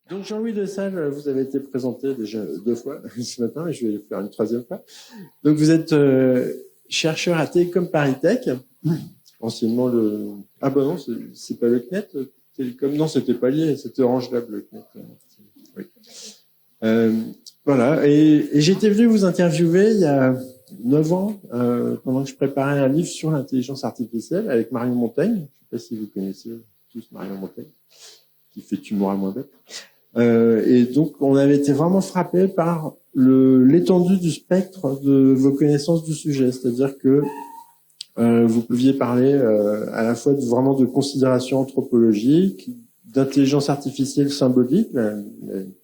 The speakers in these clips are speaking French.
Donc Jean-Louis Dessalles, vous avez été présenté déjà 2 fois ce matin, et je vais le faire une 3e fois. Donc vous êtes chercheur à Télécom Paris Tech, anciennement le... Ah bah non, c'est pas le CNET, Télécom, non, c'était pas lié, c'était Orange Lab, le CNET. Oui. Voilà, et j'étais venu vous interviewer il y a 9 ans, pendant que je préparais un livre sur l'intelligence artificielle avec Marion Montaigne. Je ne sais pas si vous connaissez tous Marion Montaigne, qui fait Humour à moins bête. Et donc, on avait été vraiment frappé par l'étendue du spectre de vos connaissances du sujet. C'est-à-dire que vous pouviez parler à la fois vraiment de considérations anthropologiques, d'intelligence artificielle symbolique, la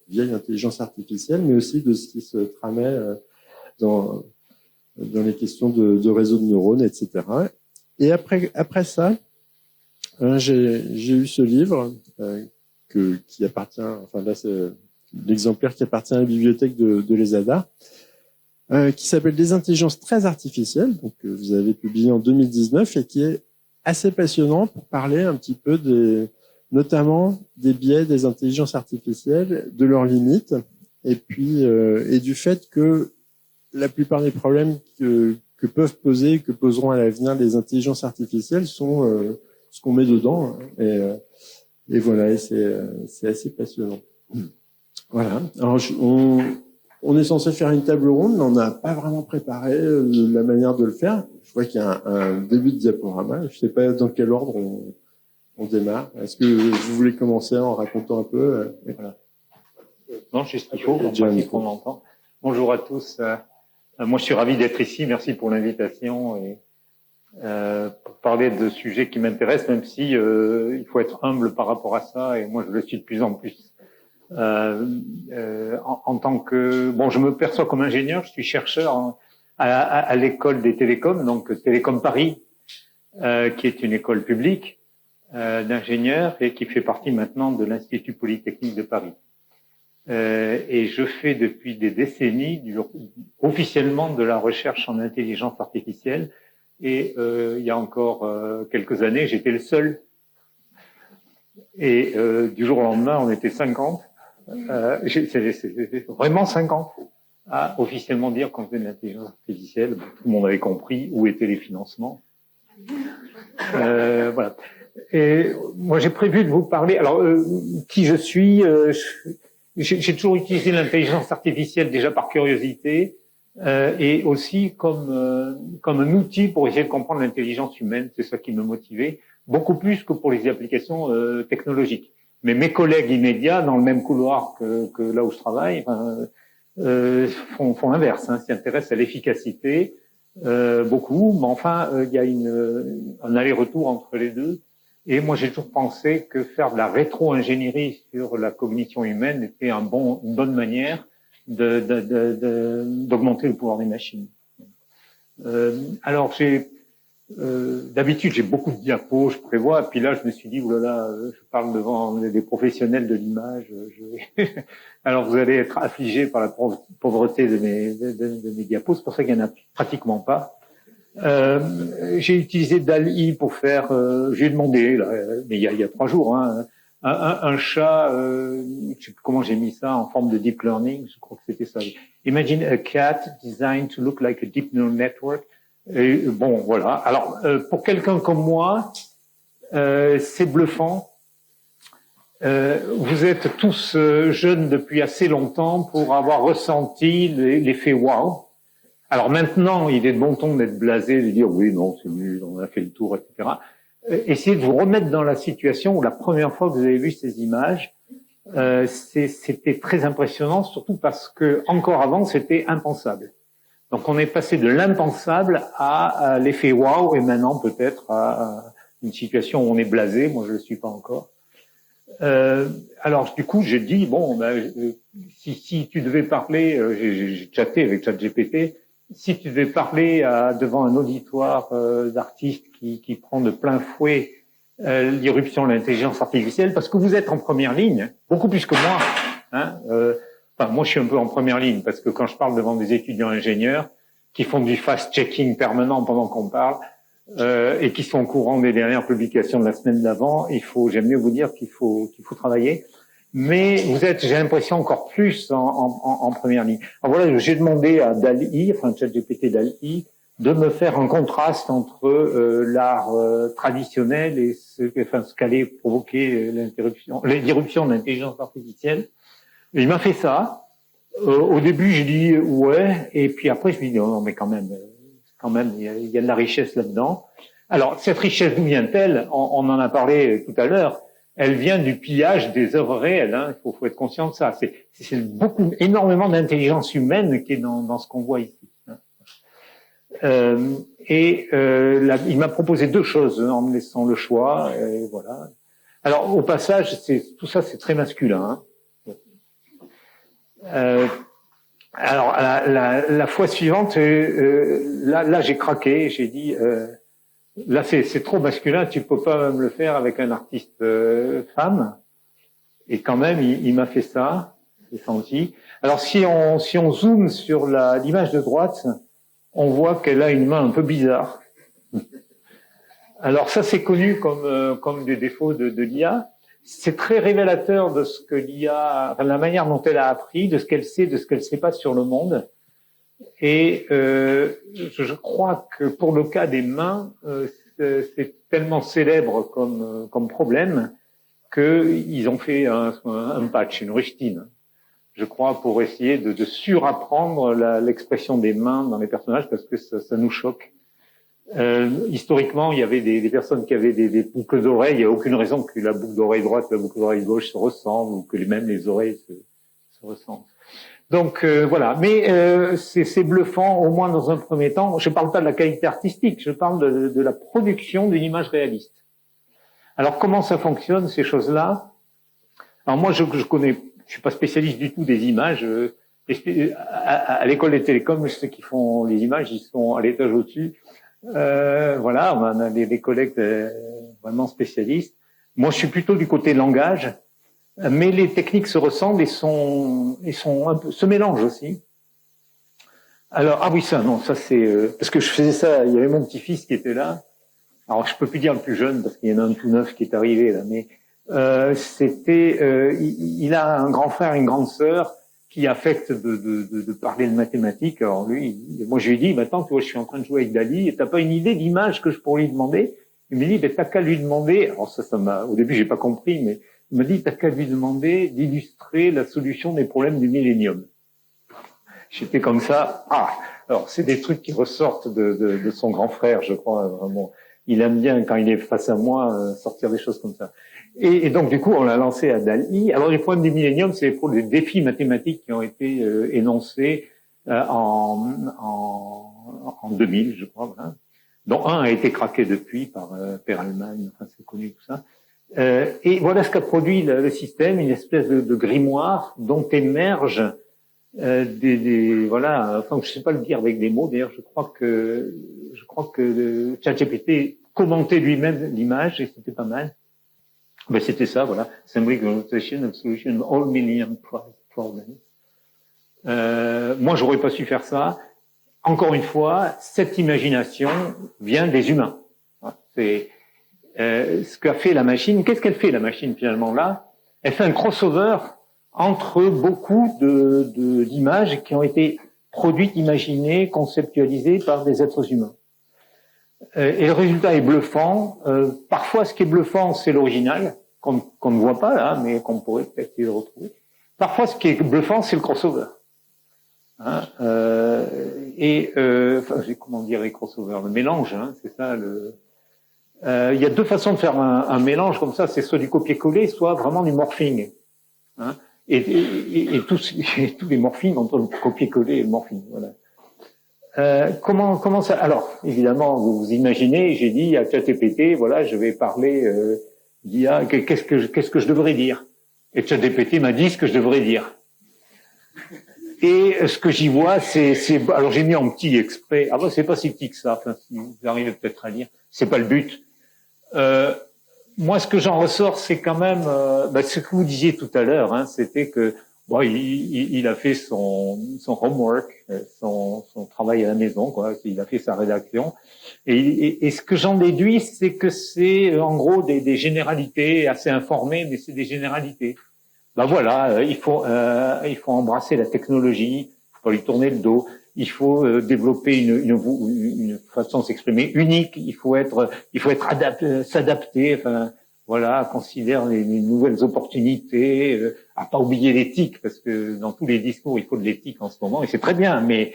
vieille intelligence artificielle, mais aussi de ce qui se tramait dans les questions de réseaux de neurones, etc. Et après ça, j'ai eu ce livre qui appartient, enfin là c'est l'exemplaire qui appartient à la bibliothèque de l'ESADA, qui s'appelle Des intelligences très artificielles, donc vous avez publié en 2019 et qui est assez passionnant pour parler un petit peu notamment des biais des intelligences artificielles, de leurs limites, et puis et du fait que la plupart des problèmes que poseront à l'avenir les intelligences artificielles sont ce qu'on met dedans, et voilà, et c'est assez passionnant. Voilà. Alors on est censé faire une table ronde, mais on n'a pas vraiment préparé la manière de le faire. Je vois qu'il y a un début de diaporama. Je ne sais pas dans quel ordre on démarre. Est-ce que vous voulez commencer en racontant un peu voilà. Non, je sais ce qu'il faut, en pratique, on l'entend. Bonjour à tous. Moi, je suis ravi d'être ici. Merci pour l'invitation et pour parler de sujets qui m'intéressent, même si il faut être humble par rapport à ça. Et moi, je le suis de plus en plus. En tant que je me perçois comme ingénieur. Je suis chercheur à l'école des télécoms, donc Télécom Paris, qui est une école publique d'ingénieurs et qui fait partie maintenant de l'Institut Polytechnique de Paris. Et je fais depuis des décennies officiellement de la recherche en intelligence artificielle. Et il y a encore quelques années, j'étais le seul. Et du jour au lendemain, on était 50. C'est vraiment 50 à officiellement dire qu'on faisait de l'intelligence artificielle. Tout le monde avait compris où étaient les financements. Voilà. Et moi, j'ai prévu de vous parler. Alors, qui je suis j'ai toujours utilisé l'intelligence artificielle déjà par curiosité et aussi comme un outil pour essayer de comprendre l'intelligence humaine. C'est ça qui me motivait, beaucoup plus que pour les applications technologiques. Mais mes collègues immédiats, dans le même couloir que là où je travaille, font l'inverse, s'y intéressent à l'efficacité beaucoup. Mais enfin, il y a un aller-retour entre les deux. Et moi, j'ai toujours pensé que faire de la rétro-ingénierie sur la cognition humaine était une bonne manière d'augmenter le pouvoir des machines. Alors, d'habitude, j'ai beaucoup de diapos, je prévois, et puis là, je me suis dit, oulala, je parle devant des professionnels de l'image. Alors, vous allez être affligés par la pauvreté de mes diapos, c'est pour ça qu'il n'y en a pratiquement pas. J'ai utilisé DALL-E pour faire. J'ai demandé, là, mais il y a 3 jours, un chat. Je sais plus comment j'ai mis ça en forme de deep learning. Je crois que c'était ça. Imagine a cat designed to look like a deep neural network. Et bon, voilà. Alors, pour quelqu'un comme moi, c'est bluffant. Vous êtes tous jeunes depuis assez longtemps pour avoir ressenti l'effet wow. Alors maintenant, il est de bon ton d'être blasé, de dire oui, non, c'est nul, on a fait le tour, etc. Essayez de vous remettre dans la situation où la première fois que vous avez vu ces images, c'était très impressionnant, surtout parce que encore avant, c'était impensable. Donc on est passé de l'impensable à l'effet wow, et maintenant peut-être à une situation où on est blasé. Moi, je le suis pas encore. Alors du coup, j'ai dit si tu devais parler, j'ai chatté avec ChatGPT. Si tu devais parler devant un auditoire d'artistes qui prend de plein fouet l'irruption de l'intelligence artificielle, parce que vous êtes en première ligne, beaucoup plus que moi. Moi, je suis un peu en première ligne, parce que quand je parle devant des étudiants ingénieurs qui font du fast-checking permanent pendant qu'on parle et qui sont au courant des dernières publications de la semaine d'avant, j'aime mieux vous dire qu'il faut travailler. mais vous êtes, j'ai l'impression, encore plus en première ligne. Alors voilà, j'ai demandé à DALL-E, enfin ChatGPT DALL-E, de me faire un contraste entre l'art traditionnel et ce qu'allait provoquer l'irruption de l'intelligence artificielle. Et il m'a fait ça. Au début, j'ai dit ouais, et puis après, je me dis non, mais quand même, il y a de la richesse là-dedans. Alors, cette richesse, d'où vient-elle? On en a parlé tout à l'heure. Elle vient du pillage des œuvres réelles. Hein. Il faut être conscient de ça. C'est énormément d'intelligence humaine qui est dans ce qu'on voit ici. Il m'a proposé deux choses en me laissant le choix. Et voilà. Alors, au passage, tout ça, c'est très masculin. Hein. Alors, la fois suivante, là, j'ai craqué. J'ai dit, là, c'est trop masculin. Tu peux pas me le faire avec un artiste femme. Et quand même, il m'a fait ça. J'ai senti. Alors, si on zoome sur l'image de droite, on voit qu'elle a une main un peu bizarre. Alors ça, c'est connu comme des défauts de l'IA. C'est très révélateur de ce que l'IA, enfin, la manière dont elle a appris, de ce qu'elle sait, de ce qu'elle sait pas sur le monde. Et je crois que pour le cas des mains, c'est tellement célèbre comme problème qu'ils ont fait un patch, une rustine, je crois, pour essayer de surapprendre l'expression des mains dans les personnages, parce que ça nous choque. Historiquement, il y avait des personnes qui avaient des boucles d'oreilles. Il n'y a aucune raison que la boucle d'oreille droite et la boucle d'oreille gauche se ressemblent, ou que même les oreilles se ressemblent. Donc voilà, mais c'est bluffant, au moins dans un premier temps. Je ne parle pas de la qualité artistique, je parle de la production d'une image réaliste. Alors comment ça fonctionne, ces choses-là? Alors moi, je suis pas spécialiste du tout des images. À l'école des télécoms, ceux qui font les images, ils sont à l'étage au-dessus. Voilà, on a des collègues vraiment spécialistes. Moi, je suis plutôt du côté langage, mais les techniques se ressemblent et se mélangent aussi. Alors, ah oui, ça c'est parce que je faisais ça. Il y avait mon petit-fils qui était là. Alors, je peux plus dire le plus jeune parce qu'il y en a un tout neuf qui est arrivé là, mais il a un grand frère et une grande sœur qui affectent de parler de mathématiques. Alors moi je lui ai dit, attends, tu vois, je suis en train de jouer avec Dali, et t'as pas une idée d'image que je pourrais lui demander? Il me dit, t'as qu'à lui demander. Alors au début j'ai pas compris, mais il m'a dit, t'as qu'à lui demander d'illustrer la solution des problèmes du millénium. J'étais comme ça. Alors c'est des trucs qui ressortent de son grand frère, je crois, vraiment. Il aime bien, quand il est face à moi, sortir des choses comme ça. Et donc, du coup, on l'a lancé à DALL-E. Alors, les problèmes du millénium, c'est pour les défis mathématiques qui ont été énoncés en 2000, je crois, voilà. Dont un a été craqué depuis par Perelman, enfin, c'est connu tout ça. Et voilà ce qu'a produit le système, une espèce de grimoire dont émergent voilà, enfin, je sais pas le dire avec des mots. D'ailleurs, je crois que ChatGPT commentait lui-même l'image et c'était pas mal. Ben, c'était ça, voilà. Symbolic Notation of Solution of All Millennium Problems. Moi, j'aurais pas su faire ça. Encore une fois, cette imagination vient des humains. C'est ce qu'a fait la machine. Qu'est-ce qu'elle fait, la machine, finalement, là? Elle fait un crossover entre beaucoup d'images qui ont été produites, imaginées, conceptualisées par des êtres humains. Et le résultat est bluffant. Parfois, ce qui est bluffant, c'est l'original, qu'on ne voit pas là, mais qu'on pourrait peut-être le retrouver. Parfois, ce qui est bluffant, c'est le crossover. Hein, comment dire les crossover, le mélange, hein, c'est ça. Il y a deux façons de faire un mélange comme ça, c'est soit du copier-coller, soit vraiment du morphing. Hein, et tous les morphings entre le copier-coller et le morphing. Voilà. Comment ça? Alors, évidemment, vous imaginez, j'ai dit à ChatGPT, voilà, je vais parler d'IA, qu'est-ce que je devrais dire? Et ChatGPT m'a dit ce que je devrais dire. Et ce que j'y vois, alors j'ai mis en petit exprès. Ah ben, c'est pas si petit que ça. Enfin, si vous arrivez peut-être à lire, c'est pas le but. Moi, ce que j'en ressort, c'est quand même ce que vous disiez tout à l'heure. Hein, c'était que bon, il a fait son homework, son travail à la maison, quoi. Il a fait sa rédaction. Et ce que j'en déduis, c'est que c'est en gros des généralités assez informées, mais c'est des généralités. ben voilà, il faut embrasser la technologie, il faut pas lui tourner le dos, il faut développer une façon de s'exprimer unique, il faut s'adapter, enfin voilà, considérer les nouvelles opportunités, à pas oublier l'éthique, parce que dans tous les discours il faut de l'éthique en ce moment, et c'est très bien, mais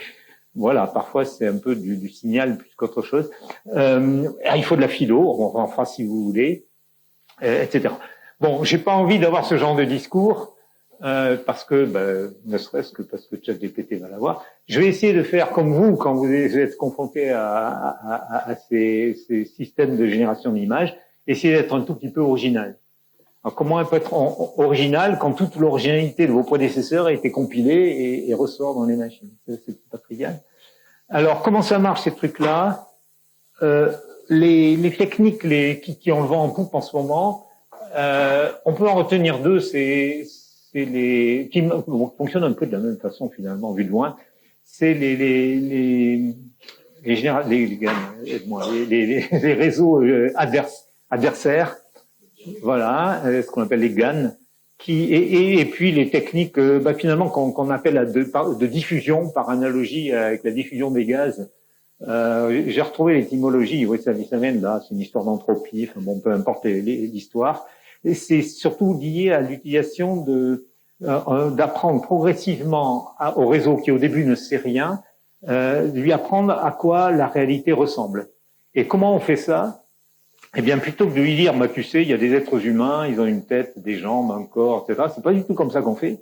voilà, parfois c'est un peu du signal plus qu'autre chose. Il faut de la philo, on en fera si vous voulez, etc. Bon, j'ai pas envie d'avoir ce genre de discours parce que, ne serait-ce que parce que ChatGPT va l'avoir. Je vais essayer de faire comme vous quand vous êtes confronté à ces systèmes de génération d'images, essayer d'être un tout petit peu original. Alors, comment on peut être original quand toute l'originalité de vos prédécesseurs a été compilée et ressort dans les machines? C'est pas trivial. Alors, comment ça marche ces trucs-là? Les techniques qui ont le vent en poupe en ce moment, on peut en retenir deux, c'est les qui fonctionnent un peu de la même façon finalement vu de loin. C'est les réseaux adversaires. Voilà, ce qu'on appelle les GAN, et puis les techniques finalement qu'on appelle de diffusion, par analogie avec la diffusion des gaz. J'ai retrouvé l'étymologie, oui, ça vient de là, c'est une histoire d'entropie, enfin bon, peu importe l'histoire. Et c'est surtout lié à l'utilisation d'apprendre progressivement au réseau qui au début ne sait rien, lui apprendre à quoi la réalité ressemble. Et comment on fait ça? Eh bien, plutôt que de lui dire, tu sais, il y a des êtres humains, ils ont une tête, des jambes, un corps, etc. C'est pas du tout comme ça qu'on fait.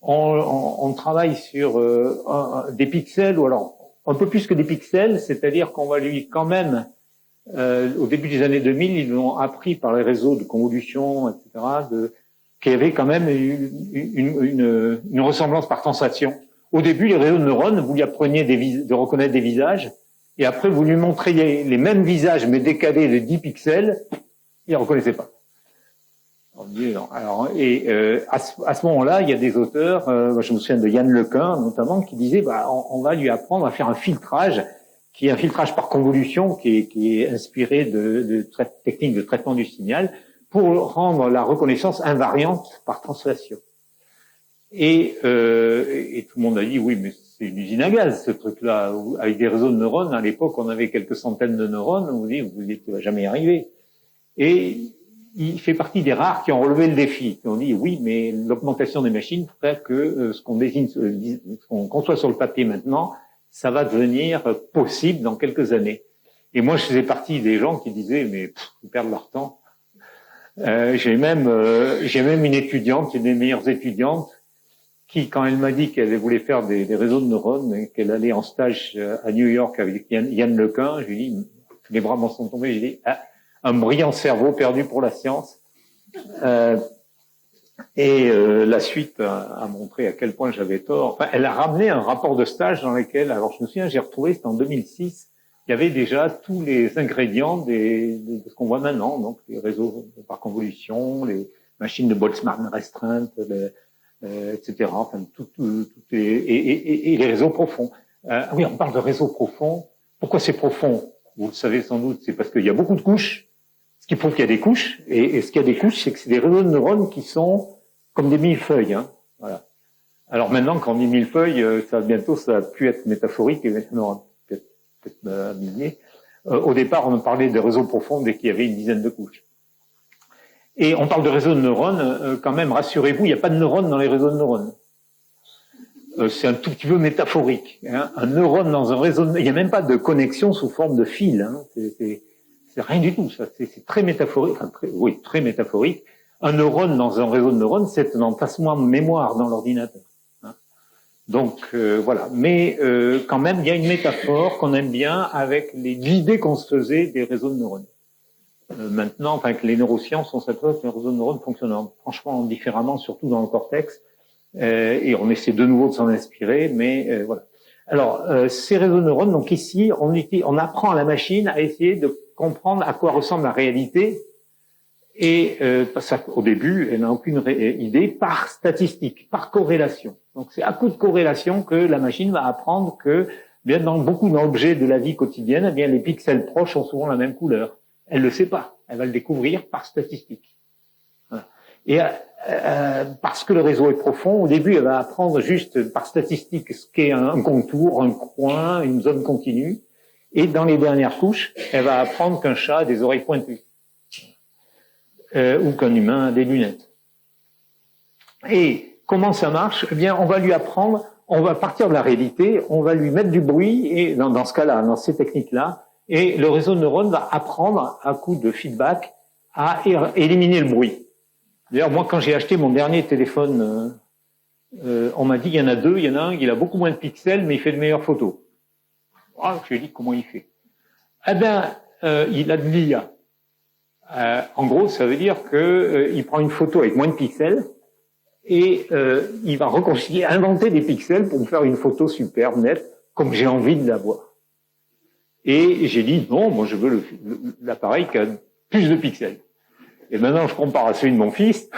On travaille sur des pixels, ou alors un peu plus que des pixels, c'est-à-dire qu'on va lui quand même, au début des années 2000, ils ont appris par les réseaux de convolution, etc., qu'il y avait quand même une ressemblance par translation. Au début, les réseaux de neurones, vous lui appreniez de reconnaître des visages, et après, vous lui montriez les mêmes visages, mais décalés de 10 pixels, il ne reconnaissait pas. Alors, à ce moment-là, il y a des auteurs, je me souviens de Yann Lequin, notamment, qui disaient, on va lui apprendre à faire un filtrage, qui est un filtrage par convolution, qui est inspiré de techniques de traitement du signal, pour rendre la reconnaissance invariante par translation. Et tout le monde a dit, oui, mais c'est une usine à gaz, ce truc-là. Avec des réseaux de neurones, à l'époque, on avait quelques centaines de neurones, on vous dit, tu vas jamais y arriver. Et il fait partie des rares qui ont relevé le défi, qui ont dit, oui, mais l'augmentation des machines fait que ce qu'on conçoit sur le papier maintenant, ça va devenir possible dans quelques années. Et moi, je faisais partie des gens qui disaient, mais ils perdent leur temps. J'ai même une étudiante, une des meilleures étudiantes, qui, quand elle m'a dit qu'elle voulait faire des réseaux de neurones et qu'elle allait en stage à New York avec Yann Lequin, je lui ai dit, les bras m'en sont tombés, j'ai dit, un brillant cerveau perdu pour la science. La suite a montré à quel point j'avais tort. Enfin, elle a ramené un rapport de stage dans lequel, alors je me souviens, j'ai retrouvé, c'était en 2006, il y avait déjà tous les ingrédients de ce qu'on voit maintenant, donc les réseaux par convolution, les machines de Boltzmann restreintes, etc. Enfin, et les réseaux profonds. Oui, on parle de réseaux profonds. Pourquoi c'est profond? Vous le savez sans doute, c'est parce qu'il y a beaucoup de couches, ce qui prouve qu'il y a des couches. Et ce qu'il y a des couches, c'est que c'est des réseaux de neurones qui sont comme des millefeuilles. Hein. Voilà. Alors maintenant, quand on dit millefeuille, ça va plus être métaphorique, et maintenant, peut-être milliers. Au départ, on parlait de réseaux profonds dès qu'il y avait une dizaine de couches. Et on parle de réseaux de neurones, quand même, rassurez-vous, il n'y a pas de neurones dans les réseaux de neurones. C'est un tout petit peu métaphorique. Hein. Un neurone dans un réseau il n'y a même pas de connexion sous forme de fil. Hein. C'est rien du tout, ça. C'est très métaphorique. Enfin, très métaphorique. Un neurone dans un réseau de neurones, c'est un entassement de mémoire dans l'ordinateur. Hein. Donc, voilà. Mais quand même, il y a une métaphore qu'on aime bien avec l'idée qu'on se faisait des réseaux de neurones. Maintenant, enfin, que les neurosciences, on s'aperçoit que les réseaux de neurones fonctionnent franchement différemment, surtout dans le cortex, et on essaie de nouveau de s'en inspirer, mais voilà. Alors, ces réseaux de neurones, donc ici, on apprend à la machine à essayer de comprendre à quoi ressemble la réalité, et au début, elle n'a aucune idée, par statistique, par corrélation. Donc, c'est à coup de corrélation que la machine va apprendre que, bien, dans beaucoup d'objets de la vie quotidienne, eh bien, les pixels proches ont souvent la même couleur. Elle le sait pas. Elle va le découvrir par statistique. Voilà. Et parce que le réseau est profond, au début, elle va apprendre juste par statistique ce qu'est un contour, un coin, une zone continue. Et dans les dernières couches, elle va apprendre qu'un chat a des oreilles pointues. Ou qu'un humain a des lunettes. Et comment ça marche? Eh bien, on va lui apprendre, on va partir de la réalité, on va lui mettre du bruit, et dans ce cas-là, dans ces techniques-là, et le réseau de neurones va apprendre, à coup de feedback, à éliminer le bruit. D'ailleurs, moi, quand j'ai acheté mon dernier téléphone, on m'a dit, il y en a deux, il y en a un, il a beaucoup moins de pixels, mais il fait de meilleures photos. Ah, je lui ai dit, comment il fait? Eh ben, il a de l'IA. En gros, ça veut dire que il prend une photo avec moins de pixels, et il va reconstituer, inventer des pixels pour me faire une photo superbe, nette, comme j'ai envie de l'avoir. Et j'ai dit, non, moi je veux l'appareil qui a plus de pixels. Et maintenant, je compare à celui de mon fils,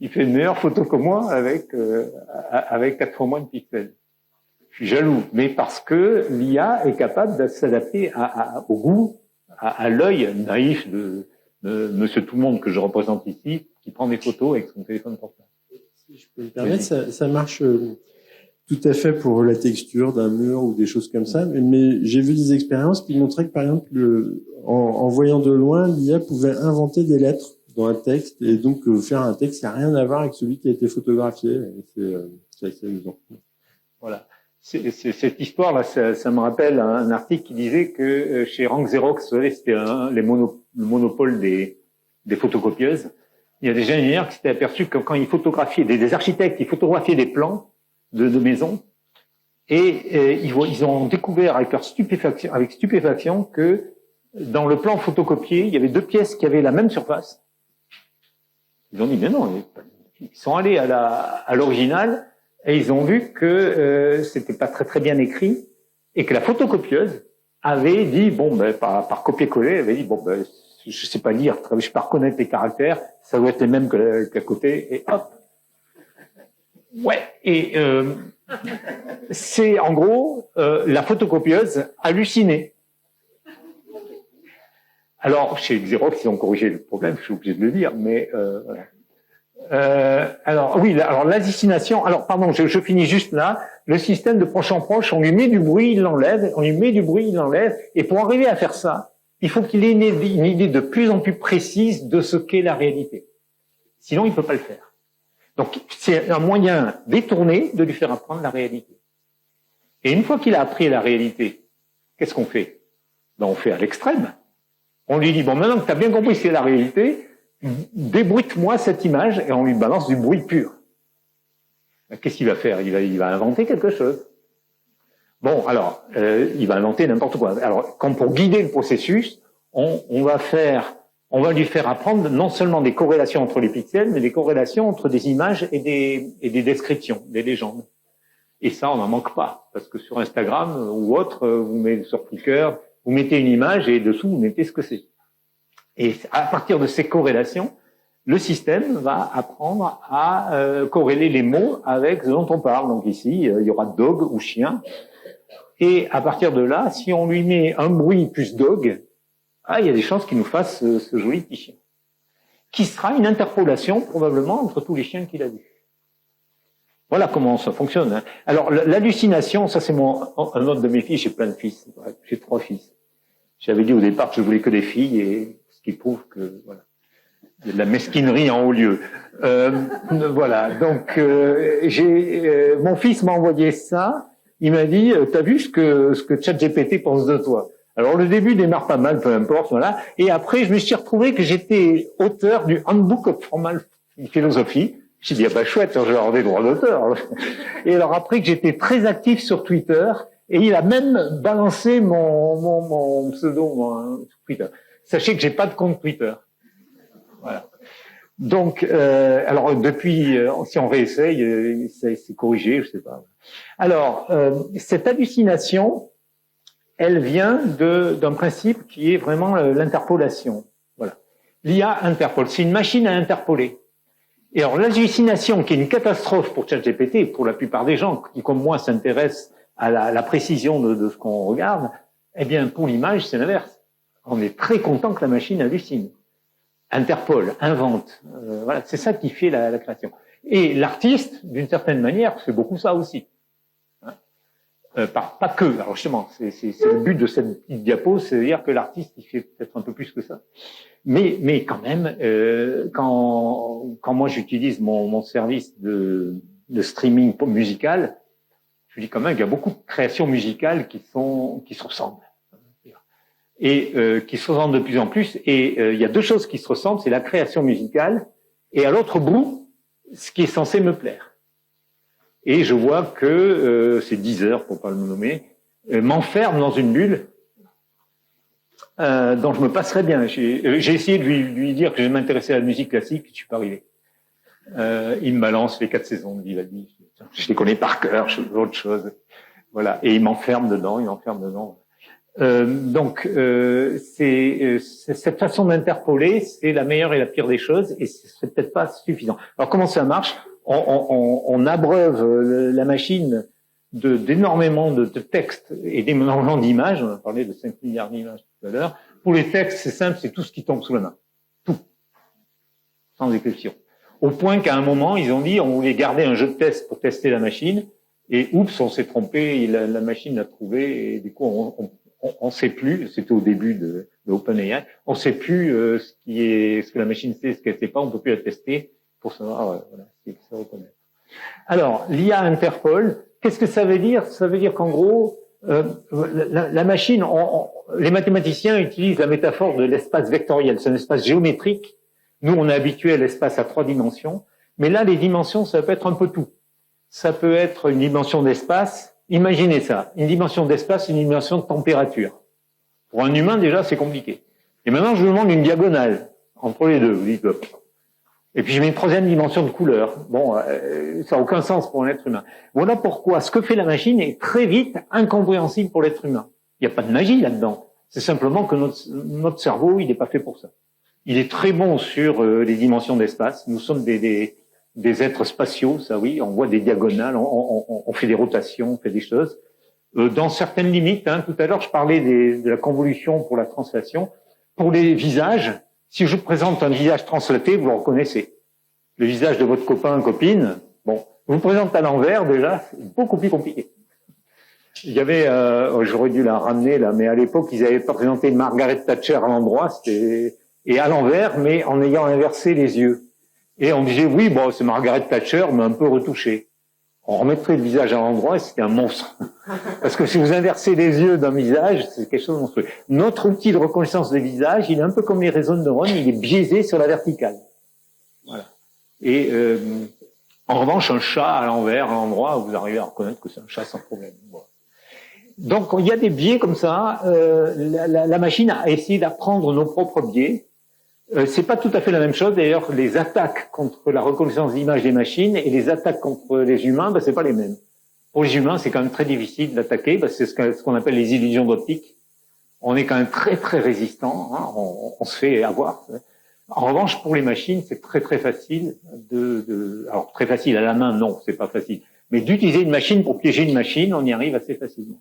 il fait une meilleure photo que moi avec 4 fois moins de pixels. Je suis jaloux, mais parce que l'IA est capable de s'adapter au goût, à l'œil naïf de monsieur tout le monde que je représente ici, qui prend des photos avec son téléphone portable. Si je peux me permettre, ça marche tout à fait pour la texture d'un mur ou des choses comme ça, mais j'ai vu des expériences qui montraient que, par exemple, en voyant de loin, l'IA pouvait inventer des lettres dans un texte et donc faire un texte qui n'a rien à voir avec celui qui a été photographié. C'est assez amusant. Voilà. Cette histoire-là, ça me rappelle un article qui disait que chez Rank Xerox, c'était le monopole des photocopieuses. Il y a des ingénieurs qui s'étaient aperçus que quand ils photographiaient, des architectes qui photographiaient des plans de maisons, et ils ont découvert avec stupéfaction que dans le plan photocopié, il y avait deux pièces qui avaient la même surface. Ils ont dit, mais non, ils sont allés à l'original, et ils ont vu que c'était pas très très bien écrit, et que la photocopieuse avait dit, bon, ben, par copier-coller, elle avait dit, bon, ben, je sais pas lire, je sais pas reconnaître les caractères, ça doit être les mêmes qu'à côté, et hop. Ouais, et c'est en gros la photocopieuse hallucinée. Alors, chez Xerox, ils ont corrigé le problème, je suis obligé de le dire, mais voilà. Alors oui, alors l'hallucination. Alors pardon, je finis juste là. Le système de proche en proche, on lui met du bruit, il l'enlève, on lui met du bruit, il l'enlève, et pour arriver à faire ça, il faut qu'il ait une idée de plus en plus précise de ce qu'est la réalité. Sinon, il peut pas le faire. Donc, c'est un moyen détourné de lui faire apprendre la réalité. Et une fois qu'il a appris la réalité, qu'est-ce qu'on fait? Ben, on fait à l'extrême. On lui dit, bon, maintenant que tu as bien compris ce qu'est la réalité, débruite-moi cette image, et on lui balance du bruit pur. Ben, qu'est-ce qu'il va faire? Il va inventer quelque chose. Bon, alors, il va inventer n'importe quoi. Alors, comme pour guider le processus, on va lui faire apprendre non seulement des corrélations entre les pixels, mais des corrélations entre des images et des descriptions, des légendes. Et ça, on n'en manque pas, parce que sur Instagram ou autre, vous mettez sur Flickr, vous mettez une image et dessous, vous mettez ce que c'est. Et à partir de ces corrélations, le système va apprendre à corréler les mots avec ce dont on parle. Donc ici, il y aura dog ou chien. Et à partir de là, si on lui met un bruit plus dog, il y a des chances qu'il nous fasse ce joli petit chien, qui sera une interpolation probablement entre tous les chiens qu'il a vus. Voilà comment ça fonctionne. Hein. Alors l'hallucination, ça c'est un autre de mes fils. J'ai plein de fils, j'ai 3 fils. J'avais dit au départ que je voulais que des filles, et ce qui prouve que voilà, il y a de la mesquinerie en haut lieu. Voilà. Donc mon fils m'a envoyé ça. Il m'a dit, t'as vu ce que ChatGPT pense de toi? Alors le début démarre pas mal, peu importe, voilà. Et après, je me suis retrouvé que j'étais auteur du Handbook of Formal Philosophy. J'ai dit, ah bah chouette, je vais avoir des droits d'auteur. Et alors après que j'étais très actif sur Twitter, et il a même balancé mon pseudo sur Twitter. Sachez que j'ai pas de compte Twitter. Voilà. Donc, alors depuis, si on réessaye, c'est corrigé, je sais pas. Alors, cette hallucination, elle vient d'un principe qui est vraiment l'interpolation. Voilà. L'IA interpole. C'est une machine à interpoler. Et alors, l'hallucination, qui est une catastrophe pour ChatGPT, pour la plupart des gens qui, comme moi, s'intéressent à la précision de ce qu'on regarde, eh bien, pour l'image, c'est l'inverse. On est très content que la machine hallucine. interpole, invente. Voilà, c'est ça qui fait la création. Et l'artiste, d'une certaine manière, fait beaucoup ça aussi. Pas que. Alors justement, c'est le but de cette petite diapo, c'est de dire que l'artiste, il fait peut-être un peu plus que ça. Mais quand même, quand moi j'utilise mon service de streaming musical, je dis quand même qu'il y a beaucoup de créations musicales qui se ressemblent. Et qui se ressemblent de plus en plus. Et il y a deux choses qui se ressemblent, c'est la création musicale et à l'autre bout, ce qui est censé me plaire. Et je vois que c'est 10 heures, pour pas le nommer, m'enferme dans une bulle dont je me passerais bien. J'ai essayé de lui dire que je m'intéressais à la musique classique, je suis pas arrivé. Il me balance les 4 saisons de Vivaldi. Je les connais par cœur, je fais autre chose. Voilà. Et il m'enferme dedans, Donc, c'est cette façon d'interpoler, c'est la meilleure et la pire des choses, et c'est peut-être pas suffisant. Alors, comment ça marche? On abreuve la machine d'énormément de textes et d'énormément d'images. On a parlé de 5 milliards d'images tout à l'heure. Pour les textes, c'est simple, c'est tout ce qui tombe sous la main. Tout. Sans exception. Au point qu'à un moment, ils ont dit, on voulait garder un jeu de test pour tester la machine, et oups, on s'est trompé, et la machine l'a trouvé, et du coup, on sait plus, c'était au début de OpenAI, on sait plus ce que la machine sait, ce qu'elle sait pas, on peut plus la tester pour savoir voilà, ce qu'elle sait reconnaître. Alors, l'IA Interpol, qu'est-ce que ça veut dire? Ça veut dire qu'en gros, la machine, les mathématiciens utilisent la métaphore de l'espace vectoriel, c'est un espace géométrique. Nous, on est habitué à l'espace à 3 dimensions, mais là, les dimensions, ça peut être un peu tout. Ça peut être une dimension d'espace. Imaginez ça, une dimension d'espace, une dimension de température. Pour un humain, déjà, c'est compliqué. Et maintenant, je vous demande une diagonale entre les deux. Vous dites, et puis je mets une troisième dimension de couleur. Bon, ça n'a aucun sens pour un être humain. Voilà pourquoi ce que fait la machine est très vite incompréhensible pour l'être humain. Il n'y a pas de magie là-dedans. C'est simplement que notre cerveau, il n'est pas fait pour ça. Il est très bon sur les dimensions d'espace. Nous sommes des êtres spatiaux, ça oui, on voit des diagonales, on fait des rotations, on fait des choses. Dans certaines limites, tout à l'heure je parlais de la convolution pour la translation. Pour les visages, si je présente un visage translaté, vous le reconnaissez. Le visage de votre copain, copine, bon, je vous présente à l'envers déjà, c'est beaucoup plus compliqué. Il y avait, j'aurais dû la ramener là, mais à l'époque ils avaient présenté Margaret Thatcher à l'endroit, et à l'envers, mais en ayant inversé les yeux. Et on disait, oui, bon, c'est Margaret Thatcher, mais un peu retouché. On remettrait le visage à l'endroit et c'était un monstre. Parce que si vous inversez les yeux d'un visage, c'est quelque chose de monstrueux. Notre outil de reconnaissance de visage, il est un peu comme les réseaux de neurones, il est biaisé sur la verticale. Voilà. Et en revanche, un chat à l'envers, à l'endroit, vous arrivez à reconnaître que c'est un chat sans problème. Voilà. Donc, il y a des biais comme ça. La machine a essayé d'apprendre nos propres biais. C'est pas tout à fait la même chose. D'ailleurs, les attaques contre la reconnaissance d'image des machines et les attaques contre les humains, c'est pas les mêmes. Pour les humains, c'est quand même très difficile d'attaquer, parce que c'est ce qu'on appelle les illusions d'optique. On est quand même très très résistant, on se fait avoir. En revanche, pour les machines, c'est très très facile alors très facile à la main, non, c'est pas facile. Mais d'utiliser une machine pour piéger une machine, on y arrive assez facilement.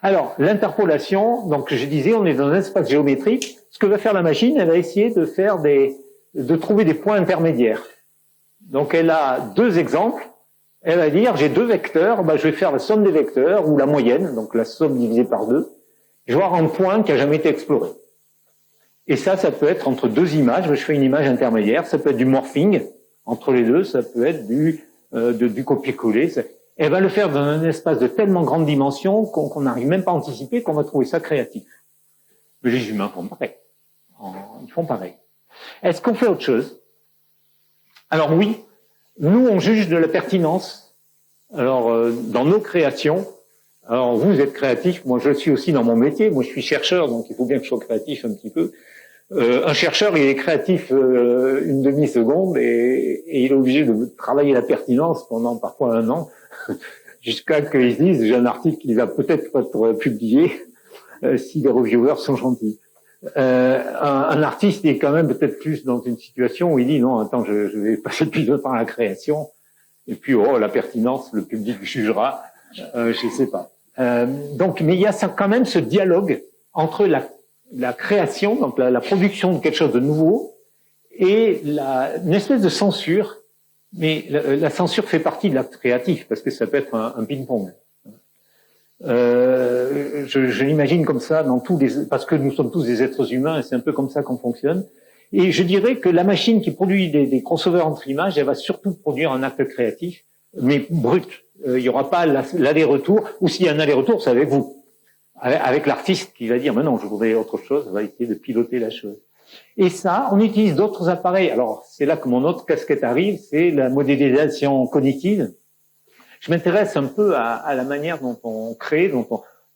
Alors, l'interpolation, donc je disais, on est dans un espace géométrique. Ce que va faire la machine, elle va essayer de trouver des points intermédiaires. Donc elle a 2 exemples. Elle va dire, j'ai 2 vecteurs, je vais faire la somme des vecteurs, ou la moyenne, donc la somme divisée par 2. Je vais avoir un point qui a jamais été exploré. Et ça peut être entre 2 images, je fais une image intermédiaire, ça peut être du morphing entre les deux, ça peut être du copier-coller. Elle va le faire dans un espace de tellement grande dimension qu'on n'arrive même pas à anticiper, qu'on va trouver ça créatif. Mais les humains font pareil. Ils font pareil. Est-ce qu'on fait autre chose? Alors oui, nous on juge de la pertinence. Alors dans nos créations, alors vous êtes créatif, moi je le suis aussi dans mon métier, moi je suis chercheur, donc il faut bien que je sois créatif un petit peu. Un chercheur, il est créatif une demi-seconde et il est obligé de travailler la pertinence pendant parfois 1 an, jusqu'à ce qu'ils disent, j'ai un article qui va peut-être être publié si les reviewers sont gentils. Un artiste est quand même peut-être plus dans une situation où il dit non, attends, je vais passer plus de temps à la création, et puis la pertinence, le public jugera, je sais pas. Donc, mais il y a quand même ce dialogue entre la création, donc la production de quelque chose de nouveau, et une espèce de censure, mais la censure fait partie de l'acte créatif, parce que ça peut être un ping-pong. Je l'imagine comme ça parce que nous sommes tous des êtres humains, et c'est un peu comme ça qu'on fonctionne. Et je dirais que la machine qui produit des crossovers entre images, elle va surtout produire un acte créatif, mais brut. Il n'y aura pas l'aller-retour, ou s'il y a un aller-retour, c'est avec vous. Avec l'artiste qui va dire, mais non, je voudrais autre chose, va essayer de piloter la chose. Et ça, on utilise d'autres appareils. Alors, c'est là que mon autre casquette arrive, c'est la modélisation cognitive. Je m'intéresse un peu à la manière dont on crée,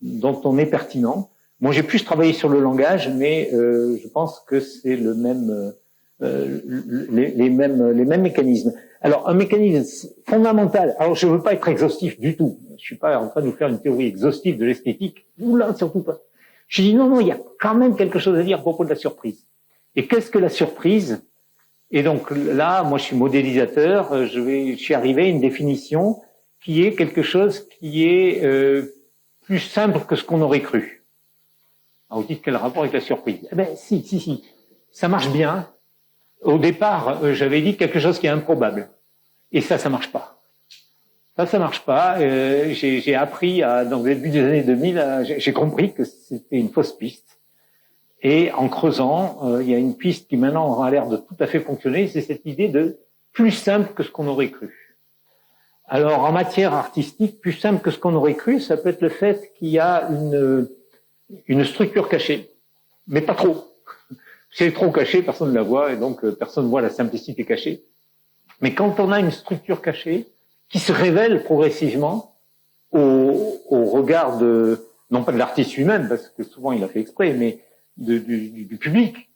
dont on est pertinent. Moi, j'ai plus travaillé sur le langage, mais je pense que c'est le même, les mêmes mécanismes. Alors, un mécanisme fondamental. Alors, je veux pas être exhaustif du tout. Je suis pas en train de vous faire une théorie exhaustive de l'esthétique. Oula, surtout pas. Je dis non, il y a quand même quelque chose à dire à propos de la surprise. Et qu'est-ce que la surprise? Et donc là, moi, je suis modélisateur. Je suis arrivé à une définition qui est quelque chose qui est plus simple que ce qu'on aurait cru. Alors, vous dites quel rapport avec la surprise? Eh ben, si. Ça marche bien. Au départ, j'avais dit quelque chose qui est improbable. Et ça marche pas. Ça marche pas. J'ai appris dans le début des années 2000, j'ai compris que c'était une fausse piste. Et en creusant, il y a une piste qui maintenant a l'air de tout à fait fonctionner. C'est cette idée de plus simple que ce qu'on aurait cru. Alors, en matière artistique, plus simple que ce qu'on aurait cru, ça peut être le fait qu'il y a une structure cachée, mais pas trop. Si elle est trop cachée, personne ne la voit, et donc personne ne voit la simplicité cachée. Mais quand on a une structure cachée qui se révèle progressivement au regard non pas de l'artiste lui-même, parce que souvent il a fait exprès, mais du public,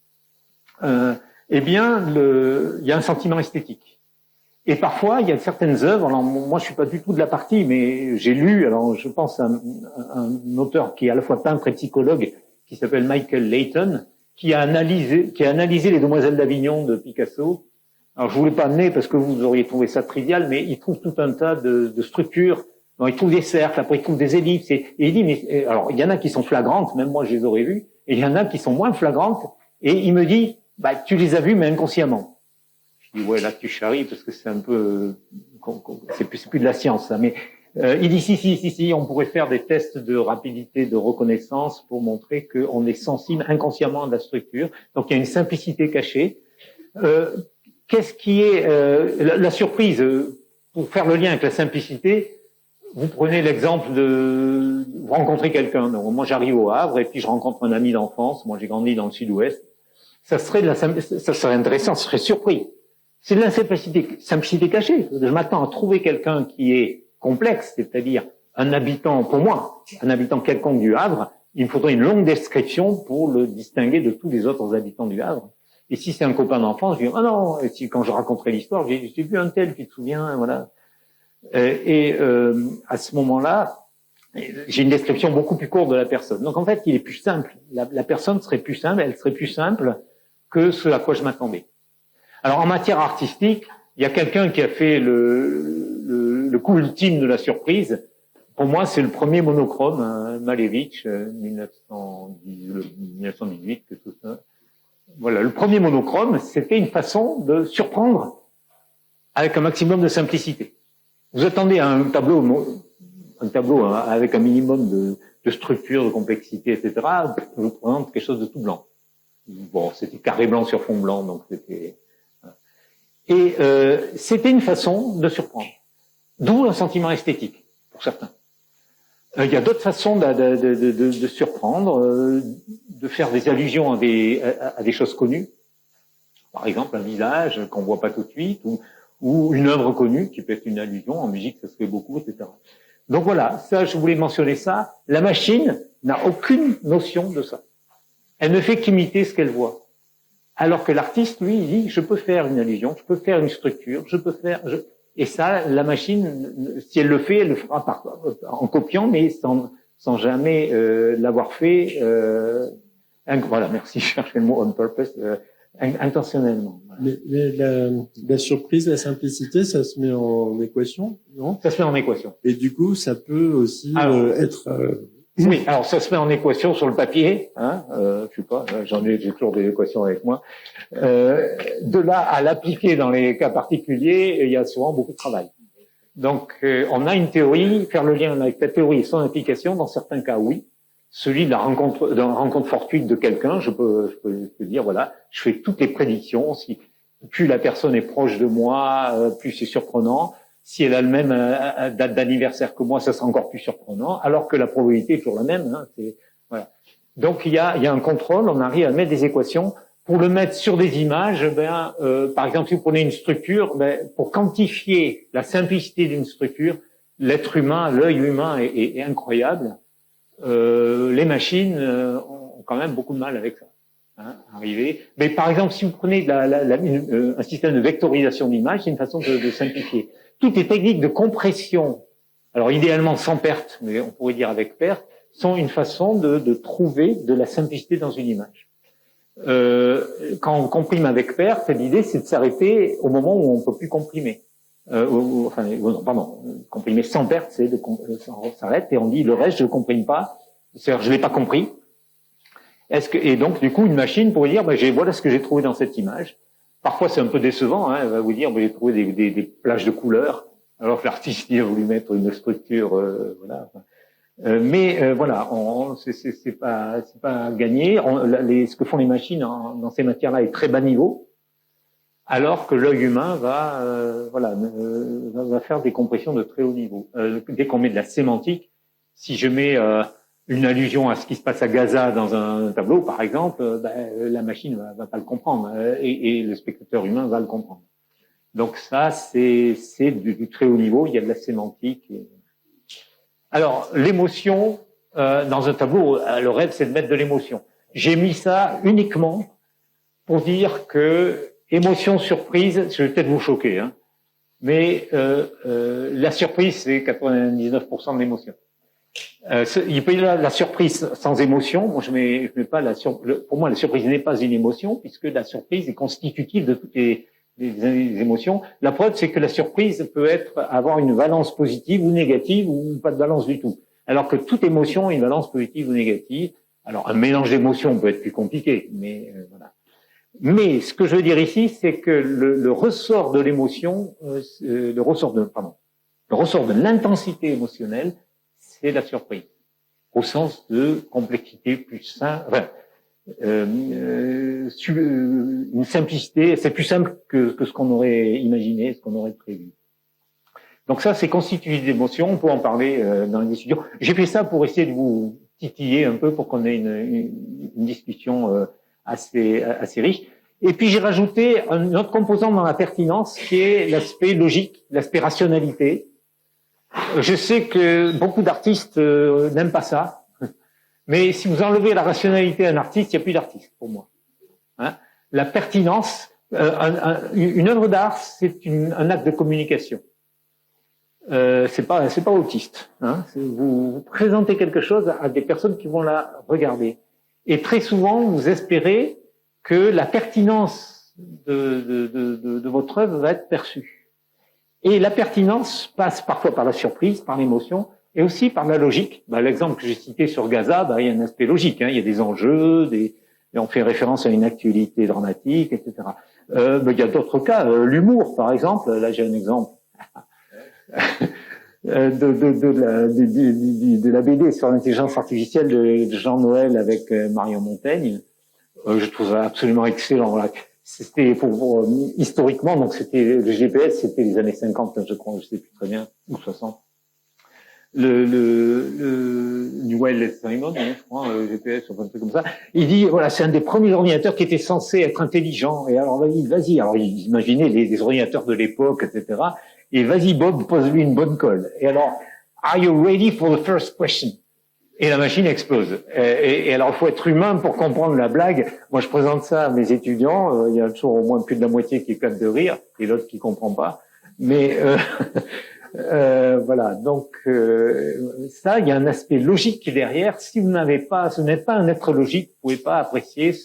eh bien, il y a un sentiment esthétique. Et parfois, il y a certaines œuvres, alors moi je suis pas du tout de la partie, mais j'ai lu, alors je pense à un auteur qui est à la fois peintre et psychologue, qui s'appelle Michael Layton, qui a analysé les Demoiselles d'Avignon de Picasso. Alors je voulais pas amener parce que vous auriez trouvé ça trivial, mais il trouve tout un tas de structures. Donc, il trouve des cercles, après il trouve des ellipses, et il dit, mais alors il y en a qui sont flagrantes, même moi je les aurais vues, et il y en a qui sont moins flagrantes, et il me dit, bah tu les as vues mais inconsciemment. Je dis ouais, là tu charries parce que c'est un peu, c'est plus de la science ça, mais il dit si, on pourrait faire des tests de rapidité de reconnaissance pour montrer qu'on est sensible inconsciemment à la structure. Donc il y a une simplicité cachée. Qu'est-ce qui est la surprise? Pour faire le lien avec la simplicité, vous prenez l'exemple de vous rencontrez quelqu'un. Donc, moi j'arrive au Havre et puis je rencontre un ami d'enfance. Moi j'ai grandi dans le Sud-Ouest. Ça serait intéressant, ça serait surpris. C'est de la simplicité cachée. Je m'attends à trouver quelqu'un qui est complexe, c'est-à-dire un habitant, pour moi, un habitant quelconque du Havre, il me faudrait une longue description pour le distinguer de tous les autres habitants du Havre. Et si c'est un copain d'enfance, je dis, ah non, et si, quand je raconterai l'histoire, j'ai vu un tel, tu te souviens, voilà. À ce moment-là, j'ai une description beaucoup plus courte de la personne. Donc en fait, il est plus simple. La personne serait plus simple, elle serait plus simple que ce à quoi je m'attendais. Alors en matière artistique, il y a quelqu'un qui a fait le coup ultime de la surprise. Pour moi, c'est le premier monochrome, Malevich, 1918, que tout ça. Voilà, le premier monochrome, c'était une façon de surprendre avec un maximum de simplicité. Vous attendez à un tableau avec un minimum de structure, de complexité, etc. Je vous présente quelque chose de tout blanc. Bon, c'était carré blanc sur fond blanc, donc c'était. Et c'était une façon de surprendre. D'où un sentiment esthétique, pour certains. Il y a d'autres façons de surprendre, de faire des allusions à des choses connues. Par exemple, un visage qu'on voit pas tout de suite, ou une œuvre connue, qui peut être une allusion. En musique, ça se fait beaucoup, etc. Donc voilà, ça, je voulais mentionner ça. La machine n'a aucune notion de ça. Elle ne fait qu'imiter ce qu'elle voit. Alors que l'artiste, lui, il dit, je peux faire une allusion, je peux faire une structure, et ça, la machine, si elle le fait, elle le fera en copiant, mais sans jamais l'avoir fait. Voilà, merci, je cherchais le mot on purpose, intentionnellement. Mais la surprise, la simplicité, ça se met en équation, non? Ça se met en équation. Et du coup, ça peut aussi être Oui, alors ça se met en équation sur le papier, hein, je sais pas, j'ai toujours des équations avec moi. De là à l'appliquer dans les cas particuliers, il y a souvent beaucoup de travail. Donc, on a une théorie, faire le lien avec la théorie et son application, dans certains cas, oui. Celui de la rencontre fortuite de quelqu'un, je peux dire, voilà, je fais toutes les prédictions. Si plus la personne est proche de moi, plus c'est surprenant. Si elle a le même date d'anniversaire que moi, ça sera encore plus surprenant, alors que la probabilité est toujours la même. Hein, voilà. Donc, il y a un contrôle, on arrive à mettre des équations. Pour le mettre sur des images, par exemple, si vous prenez une structure, pour quantifier la simplicité d'une structure, l'être humain, l'œil humain est incroyable. Les machines ont quand même beaucoup de mal avec ça. Hein, arriver. Mais par exemple, si vous prenez un système de vectorisation d'images, c'est une façon de simplifier. Toutes les techniques de compression, alors idéalement sans perte, mais on pourrait dire avec perte, sont une façon de trouver de la simplicité dans une image. Quand on comprime avec perte, l'idée c'est de s'arrêter au moment où on peut plus comprimer. Comprimer sans perte, c'est on s'arrête et on dit le reste je ne comprime pas, c'est-à-dire je l'ai pas compris. Et donc du coup une machine pourrait dire voilà ce que j'ai trouvé dans cette image. Parfois c'est un peu décevant, hein, elle va vous dire j'ai trouvé des plages de couleurs, alors que l'artiste a voulu mettre une structure, voilà. Voilà, c'est pas gagné. Ce que font les machines dans ces matières-là est très bas niveau, alors que l'œil humain va faire des compressions de très haut niveau. Dès qu'on met de la sémantique, si je mets une allusion à ce qui se passe à Gaza dans un tableau, par exemple, la machine va pas le comprendre et le spectateur humain va le comprendre. Donc ça, c'est du très haut niveau. Il y a de la sémantique. Alors, l'émotion, dans un tableau, le rêve, c'est de mettre de l'émotion. J'ai mis ça uniquement pour dire que émotion, surprise, je vais peut-être vous choquer, hein, mais la surprise, c'est 99% de l'émotion. Il peut y avoir la surprise sans émotion. Moi, je mets pas pour moi, la surprise n'est pas une émotion, puisque la surprise est constitutive de toutes les émotions. La preuve, c'est que la surprise peut avoir une valence positive ou négative ou pas de valence du tout. Alors que toute émotion a une valence positive ou négative. Alors, un mélange d'émotions peut être plus compliqué, mais voilà. Mais ce que je veux dire ici, c'est que le ressort de l'émotion, le ressort de l'intensité émotionnelle, c'est la surprise, au sens de complexité plus simple. Une simplicité, c'est plus simple que ce qu'on aurait imaginé, ce qu'on aurait prévu. Donc ça, c'est constitué d'émotions, on peut en parler dans les discussions. J'ai fait ça pour essayer de vous titiller un peu, pour qu'on ait une discussion assez riche. Et puis j'ai rajouté un autre composant dans la pertinence, qui est l'aspect logique, l'aspect rationalité. Je sais que beaucoup d'artistes n'aiment pas ça. Mais si vous enlevez la rationalité à un artiste, il n'y a plus d'artiste pour moi. Hein, la pertinence, une œuvre d'art, c'est un acte de communication. C'est pas autiste. Hein, vous présentez quelque chose à des personnes qui vont la regarder. Et très souvent, vous espérez que la pertinence de votre œuvre va être perçue. Et la pertinence passe parfois par la surprise, par l'émotion, et aussi par la logique. L'exemple que j'ai cité sur Gaza, il y a un aspect logique. Hein, il y a des enjeux, et on fait référence à une actualité dramatique, etc. Il y a d'autres cas, l'humour, par exemple. Là, j'ai un exemple de la BD sur l'intelligence artificielle de Jean Noël avec Marion Montaigne. Je trouve ça absolument excellent. Voilà. C'était historiquement, donc c'était le GPS, c'était les années 50, je crois, je sais plus très bien, ou 60. Newell Simon, je crois, GPS, ou un truc comme ça. Il dit, voilà, c'est un des premiers ordinateurs qui était censé être intelligent. Et alors, vas-y. Alors, imaginez les ordinateurs de l'époque, etc. Et vas-y, Bob, pose-lui une bonne colle. Et alors, are you ready for the first question? Et la machine explose. Et alors, il faut être humain pour comprendre la blague. Moi, je présente ça à mes étudiants. Il y a toujours au moins plus de la moitié qui éclate de rire et l'autre qui comprend pas. Mais voilà. Donc ça, il y a un aspect logique qui est derrière. Si vous n'avez pas, ce n'est pas un être logique, vous pouvez pas apprécier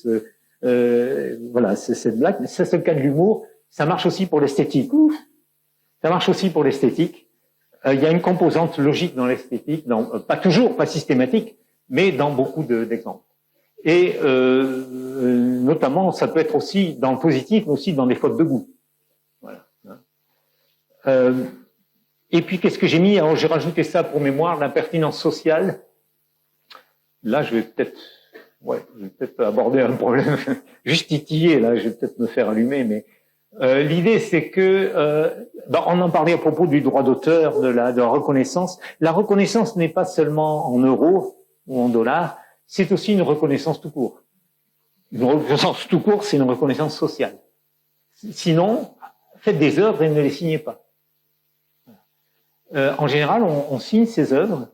voilà, cette blague. Ça, c'est le cas de l'humour. Ça marche aussi pour l'esthétique. Ça marche aussi pour l'esthétique. Il y a une composante logique dans l'esthétique, pas toujours, pas systématique, mais dans beaucoup d'exemples. Et notamment, ça peut être aussi dans le positif, mais aussi dans des fautes de goût. Voilà. Et puis, qu'est-ce que j'ai mis? Alors, j'ai rajouté ça pour mémoire, l'impertinence sociale. Là, je vais peut-être aborder un problème juste titillé. Là, je vais peut-être me faire allumer, mais l'idée, c'est que on en parlait à propos du droit d'auteur, de la reconnaissance. La reconnaissance n'est pas seulement en euros ou en dollars, c'est aussi une reconnaissance tout court. Une reconnaissance tout court, c'est une reconnaissance sociale. Sinon, faites des œuvres et ne les signez pas. En général, on signe ces œuvres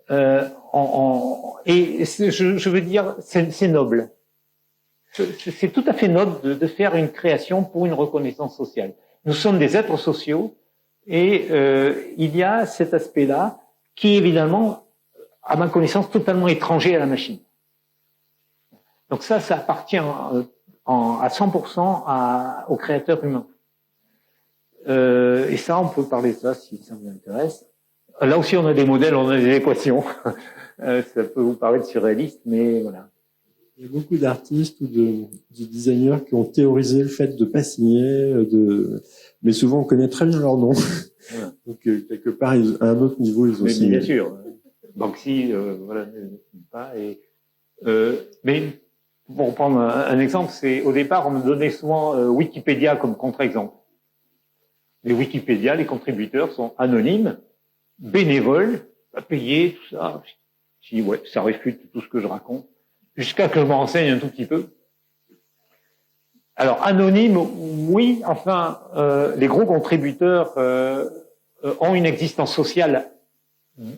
et je veux dire, c'est noble. C'est tout à fait noble de faire une création pour une reconnaissance sociale. Nous sommes des êtres sociaux et il y a cet aspect-là qui est évidemment, à ma connaissance, totalement étranger à la machine. Donc ça appartient à 100% au créateur humain. Et ça, on peut parler de ça si ça vous intéresse. Là aussi, on a des modèles, on a des équations. Ça peut vous paraître surréaliste, mais voilà. Il y a beaucoup d'artistes ou de designers qui ont théorisé le fait de pas signer, mais souvent on connaît très bien leur nom. Voilà. Donc quelque part, à un autre niveau, ils ont signé. Bien sûr. Banksy, voilà, ne signe pas. Mais pour prendre un exemple, c'est au départ, on me donnait souvent Wikipédia comme contre-exemple. Les Wikipédia, les contributeurs sont anonymes, bénévoles, pas payés, tout ça. Je dis ouais, ça réfute tout ce que je raconte. Jusqu'à que je me renseigne un tout petit peu. Alors, anonyme, oui, enfin, les gros contributeurs ont une existence sociale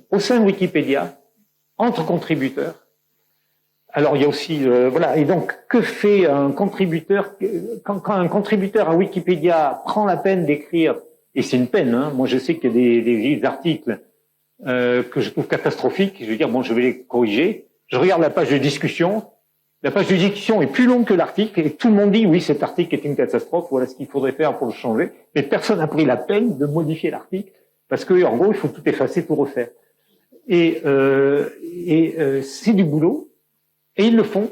au sein de Wikipédia, entre contributeurs. Alors, il y a aussi, voilà, et donc, que fait un contributeur quand un contributeur à Wikipédia prend la peine d'écrire, et c'est une peine, hein, moi je sais qu'il y a des articles que je trouve catastrophiques, je veux dire, bon, je vais les corriger. Je regarde la page de discussion. La page de discussion est plus longue que l'article et tout le monde dit oui, cet article est une catastrophe. Voilà ce qu'il faudrait faire pour le changer. Mais personne n'a pris la peine de modifier l'article parce que en gros, il faut tout effacer, tout refaire. Et c'est du boulot et ils le font.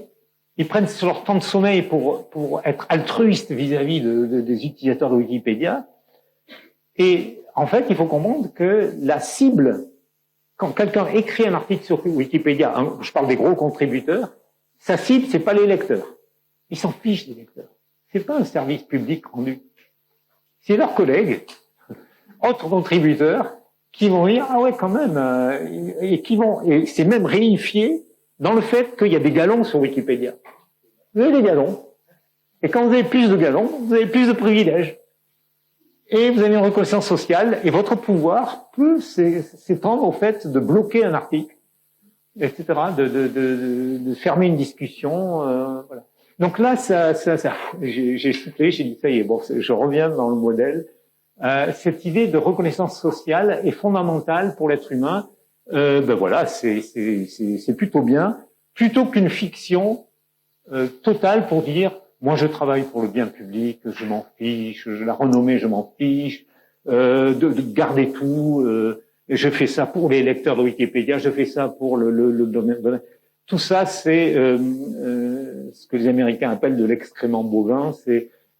Ils prennent leur temps de sommeil pour être altruistes vis-à-vis des utilisateurs de Wikipédia. Et en fait, il faut comprendre que la cible, quand quelqu'un écrit un article sur Wikipédia, je parle des gros contributeurs, sa cible, c'est pas les lecteurs. Ils s'en fichent des lecteurs. C'est pas un service public rendu. C'est leurs collègues, autres contributeurs, qui vont dire, ah ouais, quand même, et c'est même réifié dans le fait qu'il y a des galons sur Wikipédia. Vous avez des galons. Et quand vous avez plus de galons, vous avez plus de privilèges. Et vous avez une reconnaissance sociale, et votre pouvoir peut s'étendre au fait de bloquer un article, etc., de fermer une discussion, voilà. Donc là, j'ai soufflé, j'ai dit ça y est, bon, je reviens dans le modèle. Cette idée de reconnaissance sociale est fondamentale pour l'être humain. Ben voilà, c'est plutôt bien, plutôt qu'une fiction totale pour dire moi, je travaille pour le bien public, je m'en fiche, la renommée, je m'en fiche, de garder tout, je fais ça pour les lecteurs de Wikipédia, je fais ça pour le domaine. Tout ça, c'est ce que les Américains appellent de l'excrément bovin.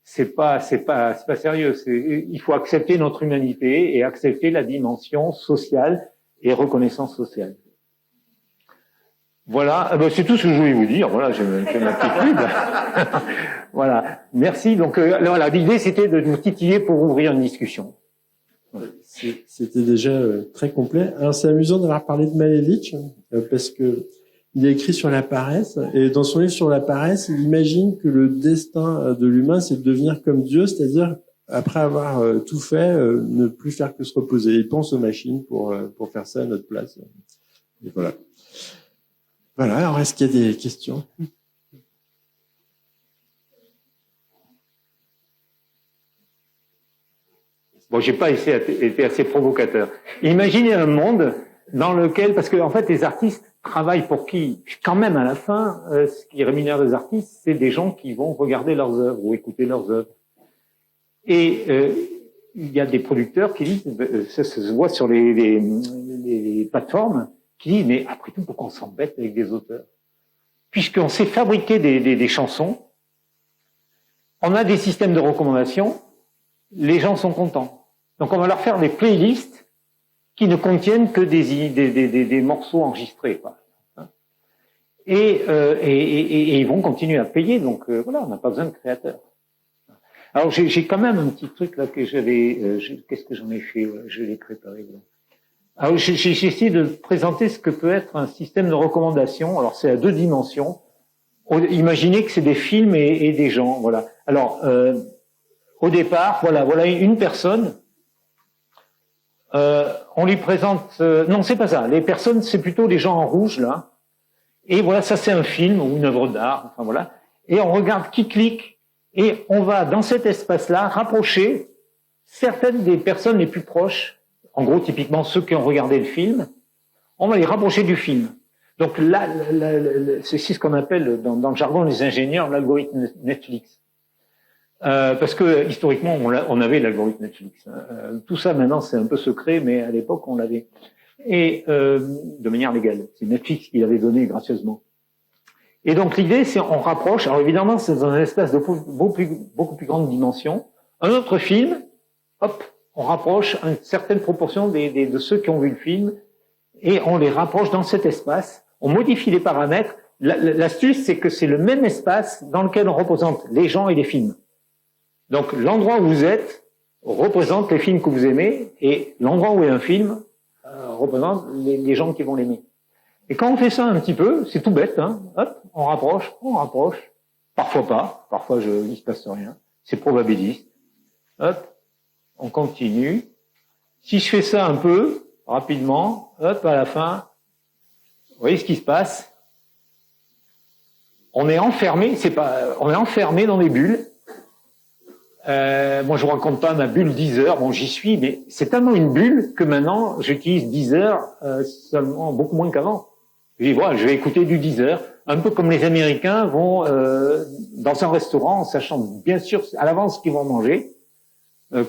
C'est pas sérieux. Il faut accepter notre humanité et accepter la dimension sociale et reconnaissance sociale. Voilà, c'est tout ce que je voulais vous dire. Voilà, j'ai fait ma petite pub. Voilà, merci. Donc voilà, l'idée c'était de vous titiller pour ouvrir une discussion. Voilà. C'était déjà très complet. Alors c'est amusant d'avoir parlé de Malevich parce que il a écrit sur la paresse et dans son livre sur la paresse, il imagine que le destin de l'humain c'est de devenir comme Dieu, c'est-à-dire après avoir tout fait, ne plus faire que se reposer. Il pense aux machines pour faire ça à notre place. Et voilà. Voilà, alors est-ce qu'il y a des questions? Bon, j'ai pas été assez provocateur. Imaginez un monde dans lequel, parce que en fait, les artistes travaillent pour qui? Quand même, à la fin, ce qui rémunère les artistes, c'est des gens qui vont regarder leurs œuvres ou écouter leurs œuvres. Et il y a des producteurs qui disent, ça se voit sur les plateformes, qui dit, mais après tout, pourquoi on s'embête avec des auteurs? Puisqu'on sait fabriquer des chansons, on a des systèmes de recommandation, les gens sont contents. Donc on va leur faire des playlists qui ne contiennent que des morceaux enregistrés, quoi. Et ils vont continuer à payer, donc voilà, on n'a pas besoin de créateurs. Alors j'ai quand même un petit truc là que j'avais, qu'est-ce que j'en ai fait? Je l'ai préparé. Là. Alors j'ai essayé de présenter ce que peut être un système de recommandation. Alors c'est à 2 dimensions. Imaginez que c'est des films et des gens, voilà. Alors au départ, voilà une personne. On lui présente. Non, c'est pas ça. Les personnes, c'est plutôt les gens en rouge là. Et voilà, ça c'est un film ou une œuvre d'art. Enfin voilà. Et on regarde qui clique et on va dans cet espace-là rapprocher certaines des personnes les plus proches. En gros, typiquement ceux qui ont regardé le film. On va les rapprocher du film. Donc là, c'est ce qu'on appelle dans le jargon des ingénieurs l'algorithme Netflix. Parce que historiquement, on avait l'algorithme Netflix. Tout ça maintenant, c'est un peu secret, mais à l'époque, on l'avait. Et de manière légale. C'est Netflix qui l'avait donné gracieusement. Et donc l'idée, c'est on rapproche. Alors évidemment, c'est dans un espace de beaucoup plus grande dimension. Un autre film, hop, on rapproche une certaine proportion de ceux qui ont vu le film et on les rapproche dans cet espace. On modifie les paramètres. L'astuce, c'est que c'est le même espace dans lequel on représente les gens et les films. Donc l'endroit où vous êtes représente les films que vous aimez et l'endroit où est un film représente les gens qui vont l'aimer. Et quand on fait ça un petit peu, c'est tout bête, hein, hop, on rapproche, parfois pas, parfois il se passe rien, c'est probabiliste, hop, on continue. Si je fais ça un peu, rapidement, hop, à la fin, vous voyez ce qui se passe? On est enfermé, on est enfermé dans des bulles. Moi, je vous raconte pas ma bulle Deezer. Bon, j'y suis, mais c'est tellement une bulle que maintenant, j'utilise Deezer seulement beaucoup moins qu'avant. Je dis, voilà, je vais écouter du Deezer, un peu comme les Américains vont dans un restaurant, en sachant bien sûr à l'avance ce qu'ils vont manger.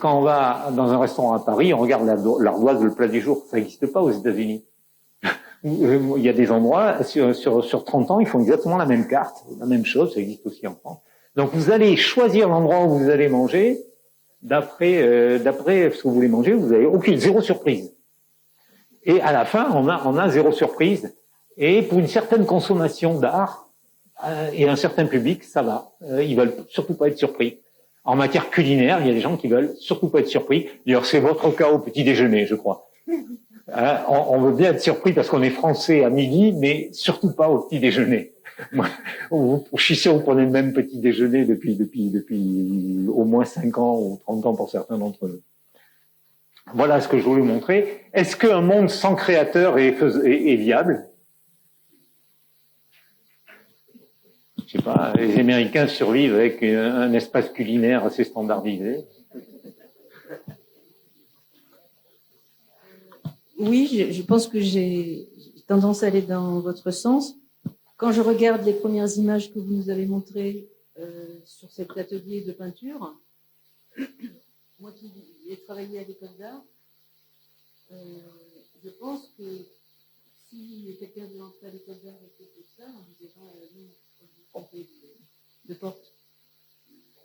Quand on va dans un restaurant à Paris, on regarde l'ardoise, le plat du jour. Ça n'existe pas aux États-Unis. Il y a des endroits, sur 30 ans, ils font exactement la même carte, la même chose, ça existe aussi en France. Donc vous allez choisir l'endroit où vous allez manger, d'après ce que vous voulez manger, vous avez zéro surprise. Et à la fin, on a zéro surprise. Et pour une certaine consommation d'art et un certain public, ça va. Ils veulent surtout pas être surpris. En matière culinaire, il y a des gens qui veulent surtout pas être surpris. D'ailleurs, c'est votre cas au petit déjeuner, je crois. On veut bien être surpris parce qu'on est français à midi, mais surtout pas au petit déjeuner. Je suis sûr que vous prenez le même petit déjeuner depuis au moins 5 ans ou 30 ans pour certains d'entre eux. Voilà ce que je voulais vous montrer. Est-ce qu'un monde sans créateur est viable? Je sais pas, les Américains survivent avec un espace culinaire assez standardisé. Oui, je pense que j'ai tendance à aller dans votre sens. Quand je regarde les premières images que vous nous avez montrées sur cet atelier de peinture, moi qui ai travaillé à l'école d'art, je pense que si quelqu'un veut entrer à l'école d'art et fait ça, on lui dira non, on peut de porte.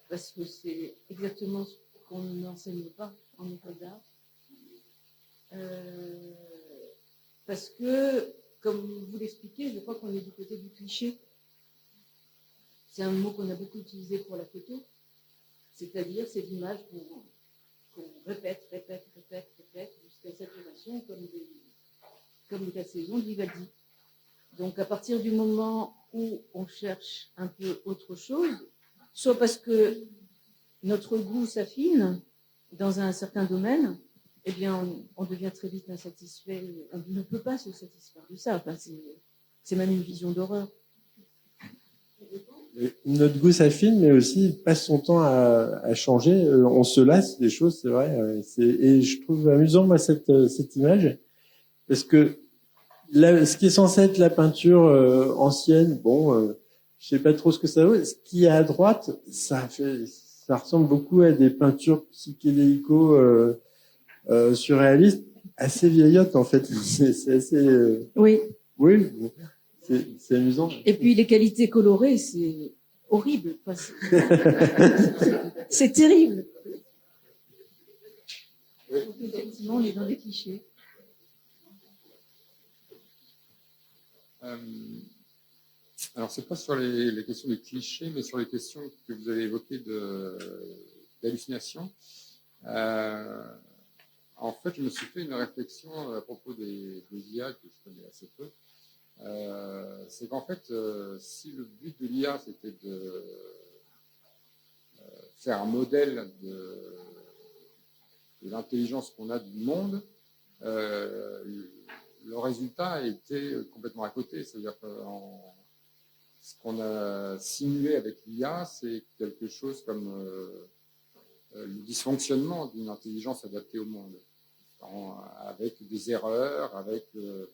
Parce que c'est exactement ce qu'on n'enseigne pas en école d'art. Parce que, comme vous l'expliquez, je crois qu'on est du côté du cliché. C'est un mot qu'on a beaucoup utilisé pour la photo, c'est-à-dire ces images qu'on répète jusqu'à saturation, comme la saison de Vivaldi. Donc, à partir du moment où on cherche un peu autre chose, soit parce que notre goût s'affine dans un certain domaine, eh bien, on devient très vite insatisfait. On ne peut pas se satisfaire de ça. Enfin, c'est même une vision d'horreur. Notre goût s'affine, mais aussi il passe son temps à changer. On se lasse des choses, c'est vrai. Et je trouve amusant moi cette image parce que là, ce qui est censé être la peinture ancienne, bon, je sais pas trop ce que ça vaut. Ce qui est à droite, ça ressemble beaucoup à des peintures psychédélico surréalistes assez vieillotte, en fait. C'est assez... Oui. Oui, c'est amusant. Et puis les qualités colorées, c'est horrible. Enfin, c'est terrible. Donc, effectivement, on est dans des clichés. Alors, c'est pas sur les questions de clichés, mais sur les questions que vous avez évoquées d'hallucination. En fait, je me suis fait une réflexion à propos des IA que je connais assez peu. C'est qu'en fait, si le but de l'IA, c'était de faire un modèle de l'intelligence qu'on a du monde, le résultat a été complètement à côté. C'est-à-dire que ce qu'on a simulé avec l'IA, c'est quelque chose comme le dysfonctionnement d'une intelligence adaptée au monde, avec des erreurs, avec de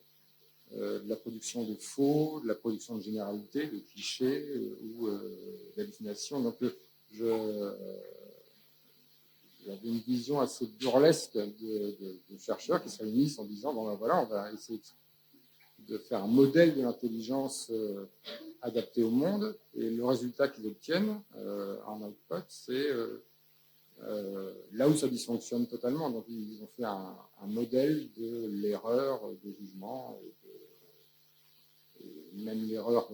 la production de faux, de la production de généralités, de clichés ou d'hallucinations. Donc, j'avais une vision assez burlesque de chercheurs qui se réunissent en disant bon ben voilà, on va essayer de faire un modèle de l'intelligence adaptée au monde, et le résultat qu'ils obtiennent en output, c'est là où ça dysfonctionne totalement. Donc ils ont fait un modèle de l'erreur de jugement et même l'erreur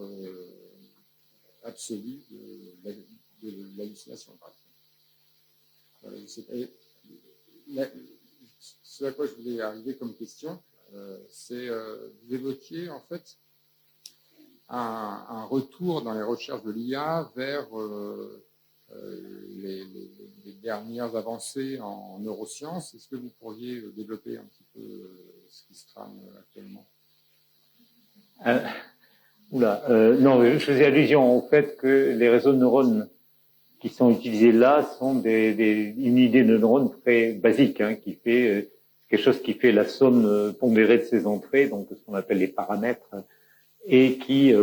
absolue de l'hallucination, par exemple. Ce à quoi je voulais arriver comme question, c'est vous évoquiez en fait un retour dans les recherches de l'IA vers les dernières avancées en neurosciences. Est-ce que vous pourriez développer un petit peu ce qui se trame actuellement? Non, je faisais allusion au fait que les réseaux de neurones qui sont utilisés là sont une idée de neurone très basique, hein, qui fait quelque chose qui fait la somme pondérée de ses entrées, donc ce qu'on appelle les paramètres, et qui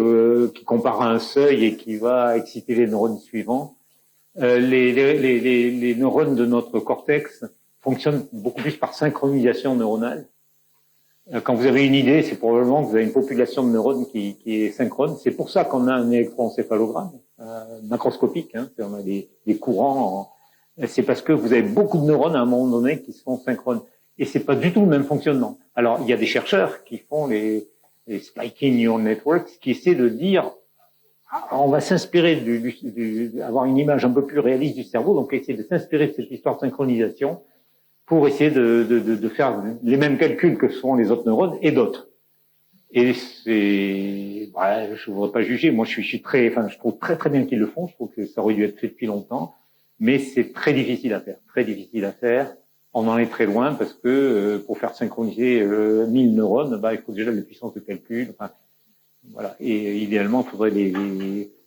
compare à un seuil et qui va exciter les neurones suivants. Les neurones de notre cortex fonctionnent beaucoup plus par synchronisation neuronale. Quand vous avez une idée, c'est probablement que vous avez une population de neurones qui est synchrone. C'est pour ça qu'on a un électroencéphalogramme macroscopique. Hein, on a des courants. C'est parce que vous avez beaucoup de neurones à un moment donné qui sont synchrones. Et c'est pas du tout le même fonctionnement. Alors, il y a des chercheurs qui font les spiking neural networks, qui essaient de dire on va s'inspirer avoir une image un peu plus réaliste du cerveau, donc essayer de s'inspirer de cette histoire de synchronisation pour essayer de faire les mêmes calculs que font les autres neurones et d'autres. Et je voudrais pas juger. Moi, je trouve très bien qu'ils le font. Je trouve que ça aurait dû être fait depuis longtemps, mais c'est très difficile à faire. Très difficile à faire. On en est très loin parce que pour faire synchroniser 1000 neurones, il faut déjà la puissance de calcul. Enfin, voilà. Et idéalement, il faudrait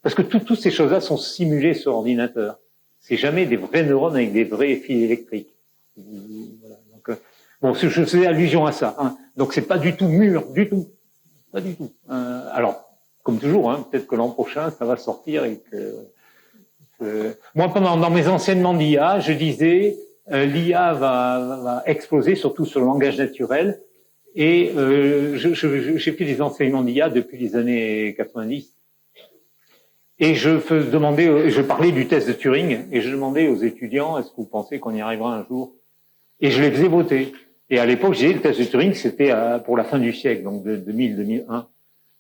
parce que toutes ces choses-là sont simulées sur ordinateur. C'est jamais des vrais neurones avec des vrais fils électriques. Voilà. Donc, je faisais allusion à ça. Hein. Donc, c'est pas du tout mûr, du tout. Pas du tout. Alors, comme toujours, hein, peut-être que l'an prochain, ça va sortir et que... Moi, dans mes enseignements d'IA, je disais, l'IA va exploser, surtout sur le langage naturel. Et j'ai fait des enseignements d'IA depuis les années 90. Et je parlais du test de Turing, et je demandais aux étudiants, est-ce que vous pensez qu'on y arrivera un jour? Et je les faisais voter. Et à l'époque, j'ai dit, le test de Turing, c'était pour la fin du siècle, donc de 2000-2001.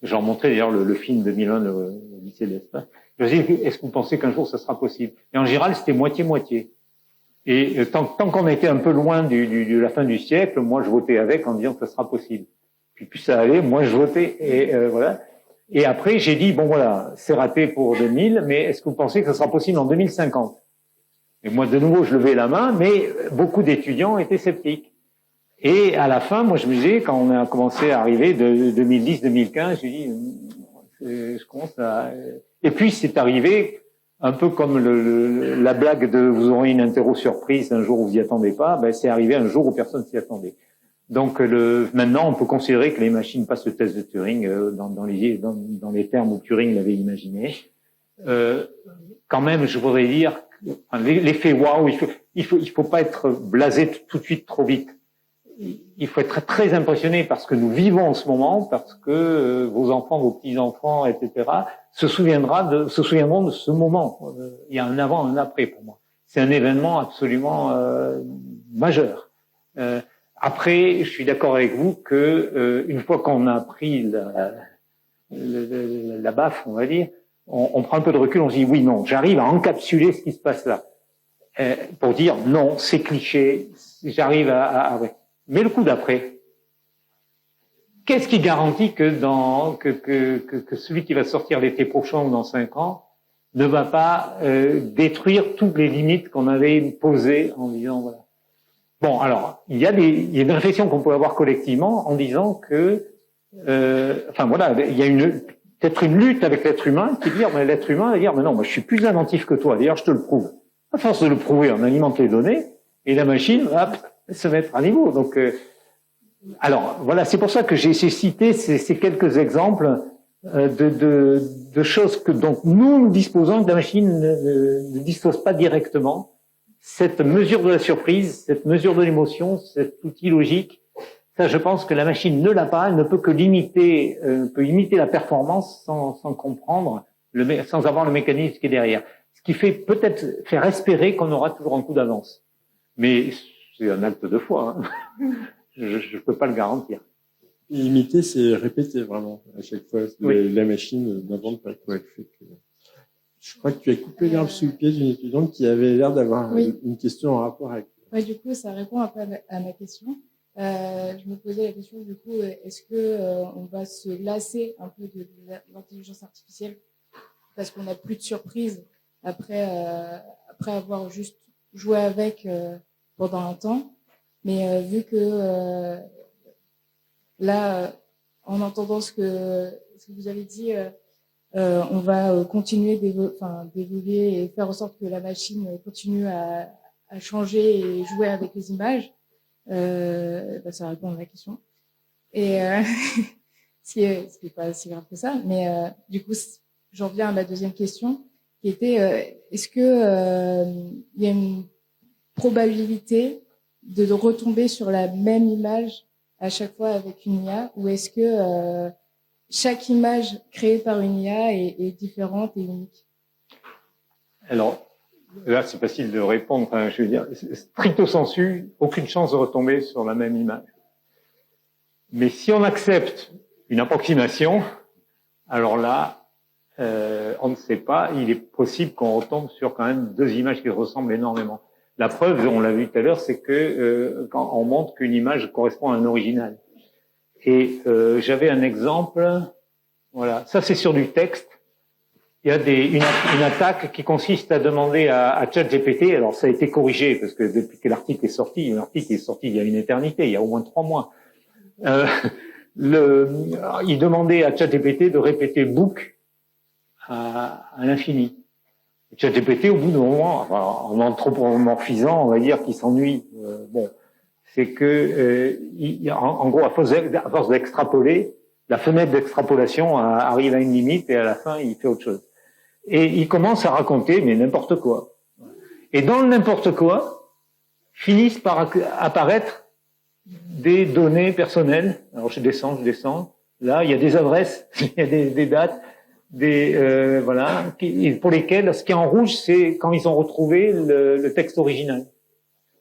J'en montrais d'ailleurs le film 2001, le lycée de l'espace. Je disais, est-ce que vous pensez qu'un jour ça sera possible? Et en général, c'était moitié-moitié. Et tant qu'on était un peu loin de la fin du siècle, moi je votais avec en disant que ça sera possible. Puis plus ça allait, moi je votais. Et voilà. Et après, j'ai dit, bon voilà, c'est raté pour 2000, mais est-ce que vous pensez que ça sera possible en 2050? Et moi, de nouveau, je levais la main, mais beaucoup d'étudiants étaient sceptiques. Et à la fin, moi, je me disais, quand on a commencé à arriver de 2010-2015, j'ai dit, je commence à... Et puis, c'est arrivé un peu comme la blague de vous aurez une interro surprise un jour où vous y attendez pas, c'est arrivé un jour où personne s'y attendait. Donc, maintenant, on peut considérer que les machines passent le test de Turing dans les termes où Turing l'avait imaginé. Quand même, je voudrais dire, l'effet waouh, il faut pas être blasé tout de suite trop vite. il faut être très, très impressionné par ce que nous vivons en ce moment, parce que vos enfants, vos petits-enfants, etc., se souviendront de ce moment. Il y a un avant, un après pour moi. C'est un événement absolument majeur. Après, je suis d'accord avec vous que une fois qu'on a pris la baffe, on va dire, on prend un peu de recul, on se dit oui, non, j'arrive à encapsuler ce qui se passe là, pour dire non, c'est cliché, j'arrive à ouais. Mais le coup d'après, qu'est-ce qui garantit que que celui qui va sortir l'été prochain ou dans 5 ans ne va pas détruire toutes les limites qu'on avait posées en disant voilà. Bon, alors il y a une réflexion qu'on peut avoir collectivement en disant que enfin voilà, il y a peut-être une lutte avec l'être humain qui dit mais l'être humain va dire mais non, moi je suis plus inventif que toi. D'ailleurs, je te le prouve. À force de le prouver, on alimente les données et la machine va se mettre à niveau. Donc alors voilà, c'est pour ça que j'ai cité ces quelques exemples de choses dont nous disposons, que la machine ne dispose pas directement. Cette mesure de la surprise, cette mesure de l'émotion, cet outil logique, ça, je pense que la machine ne l'a pas. Elle ne peut que peut imiter la performance sans comprendre, sans avoir le mécanisme qui est derrière. Ce qui fait peut-être faire espérer qu'on aura toujours un coup d'avance. Mais c'est un acte de foi. Hein. Je peux pas le garantir. Imiter, c'est répéter vraiment à chaque fois. Oui. La machine n'invente pas quoi. Je crois que tu as coupé l'herbe sous le pied d'une étudiante qui avait l'air d'avoir une question en rapport avec. Ouais, du coup, ça répond un peu à ma question. Je me posais la question, du coup, est-ce que on va se lasser un peu de l'intelligence artificielle parce qu'on n'a plus de surprise après avoir juste joué avec pendant un temps, mais vu que là, en entendant ce que vous avez dit, on va continuer d'évoluer et faire en sorte que la machine continue à changer et jouer avec les images. Ça répond à ma question. Et ce qui est pas si grave que ça, mais du coup, j'en viens à ma deuxième question, qui était est-ce que il y a une probabilité de retomber sur la même image à chaque fois avec une IA, ou est-ce que chaque image créée par une IA est différente et unique? Alors, là, c'est facile de répondre. Enfin, je veux dire, stricto sensu, aucune chance de retomber sur la même image. Mais si on accepte une approximation, alors là, on ne sait pas. Il est possible qu'on retombe sur quand même 2 images qui ressemblent énormément. La preuve, on l'a vu tout à l'heure, c'est que quand on montre qu'une image correspond à un original. Et j'avais un exemple. Voilà, ça c'est sur du texte. Il y a une attaque qui consiste à demander à ChatGPT, alors ça a été corrigé parce que depuis que l'article est sorti il y a une éternité, il y a au moins 3 mois. Il demandait à ChatGPT de répéter book à l'infini. ChatGPT, au bout d'un moment, enfin, en anthropomorphisant, on va dire qu'il s'ennuie. C'est que en gros, à force d'extrapoler, la fenêtre d'extrapolation arrive à une limite et à la fin, il fait autre chose. Et il commence à raconter, mais n'importe quoi. Et dans le n'importe quoi, finissent par apparaître des données personnelles. Alors je descends. Là, il y a des adresses, il y a des dates, voilà, pour lesquelles ce qui est en rouge, c'est quand ils ont retrouvé le texte original.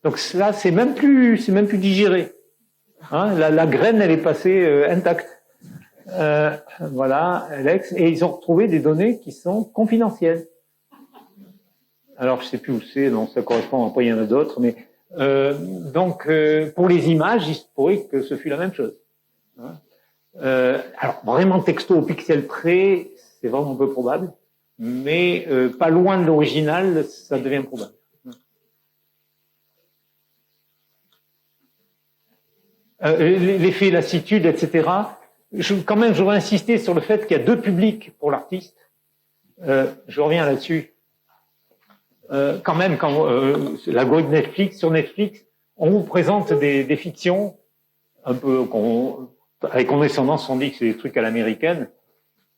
Donc là, c'est même plus digéré. Hein, la graine, elle est passée intacte. Voilà, Alex, et ils ont retrouvé des données qui sont confidentielles. Alors, je sais plus où c'est, non, ça correspond, après il y en a d'autres, mais donc pour les images, il se pourrait que ce fût la même chose. Hein, alors, vraiment texto au pixel près, c'est vraiment peu probable, mais pas loin de l'original, ça devient probable. L'effet lassitude, etc. Quand même, je voudrais insister sur le fait qu'il y a 2 publics pour l'artiste. Je reviens là-dessus. Quand même, quand l'algorithme Netflix, sur Netflix, on vous présente des fictions un peu avec condescendance, on dit que c'est des trucs à l'américaine.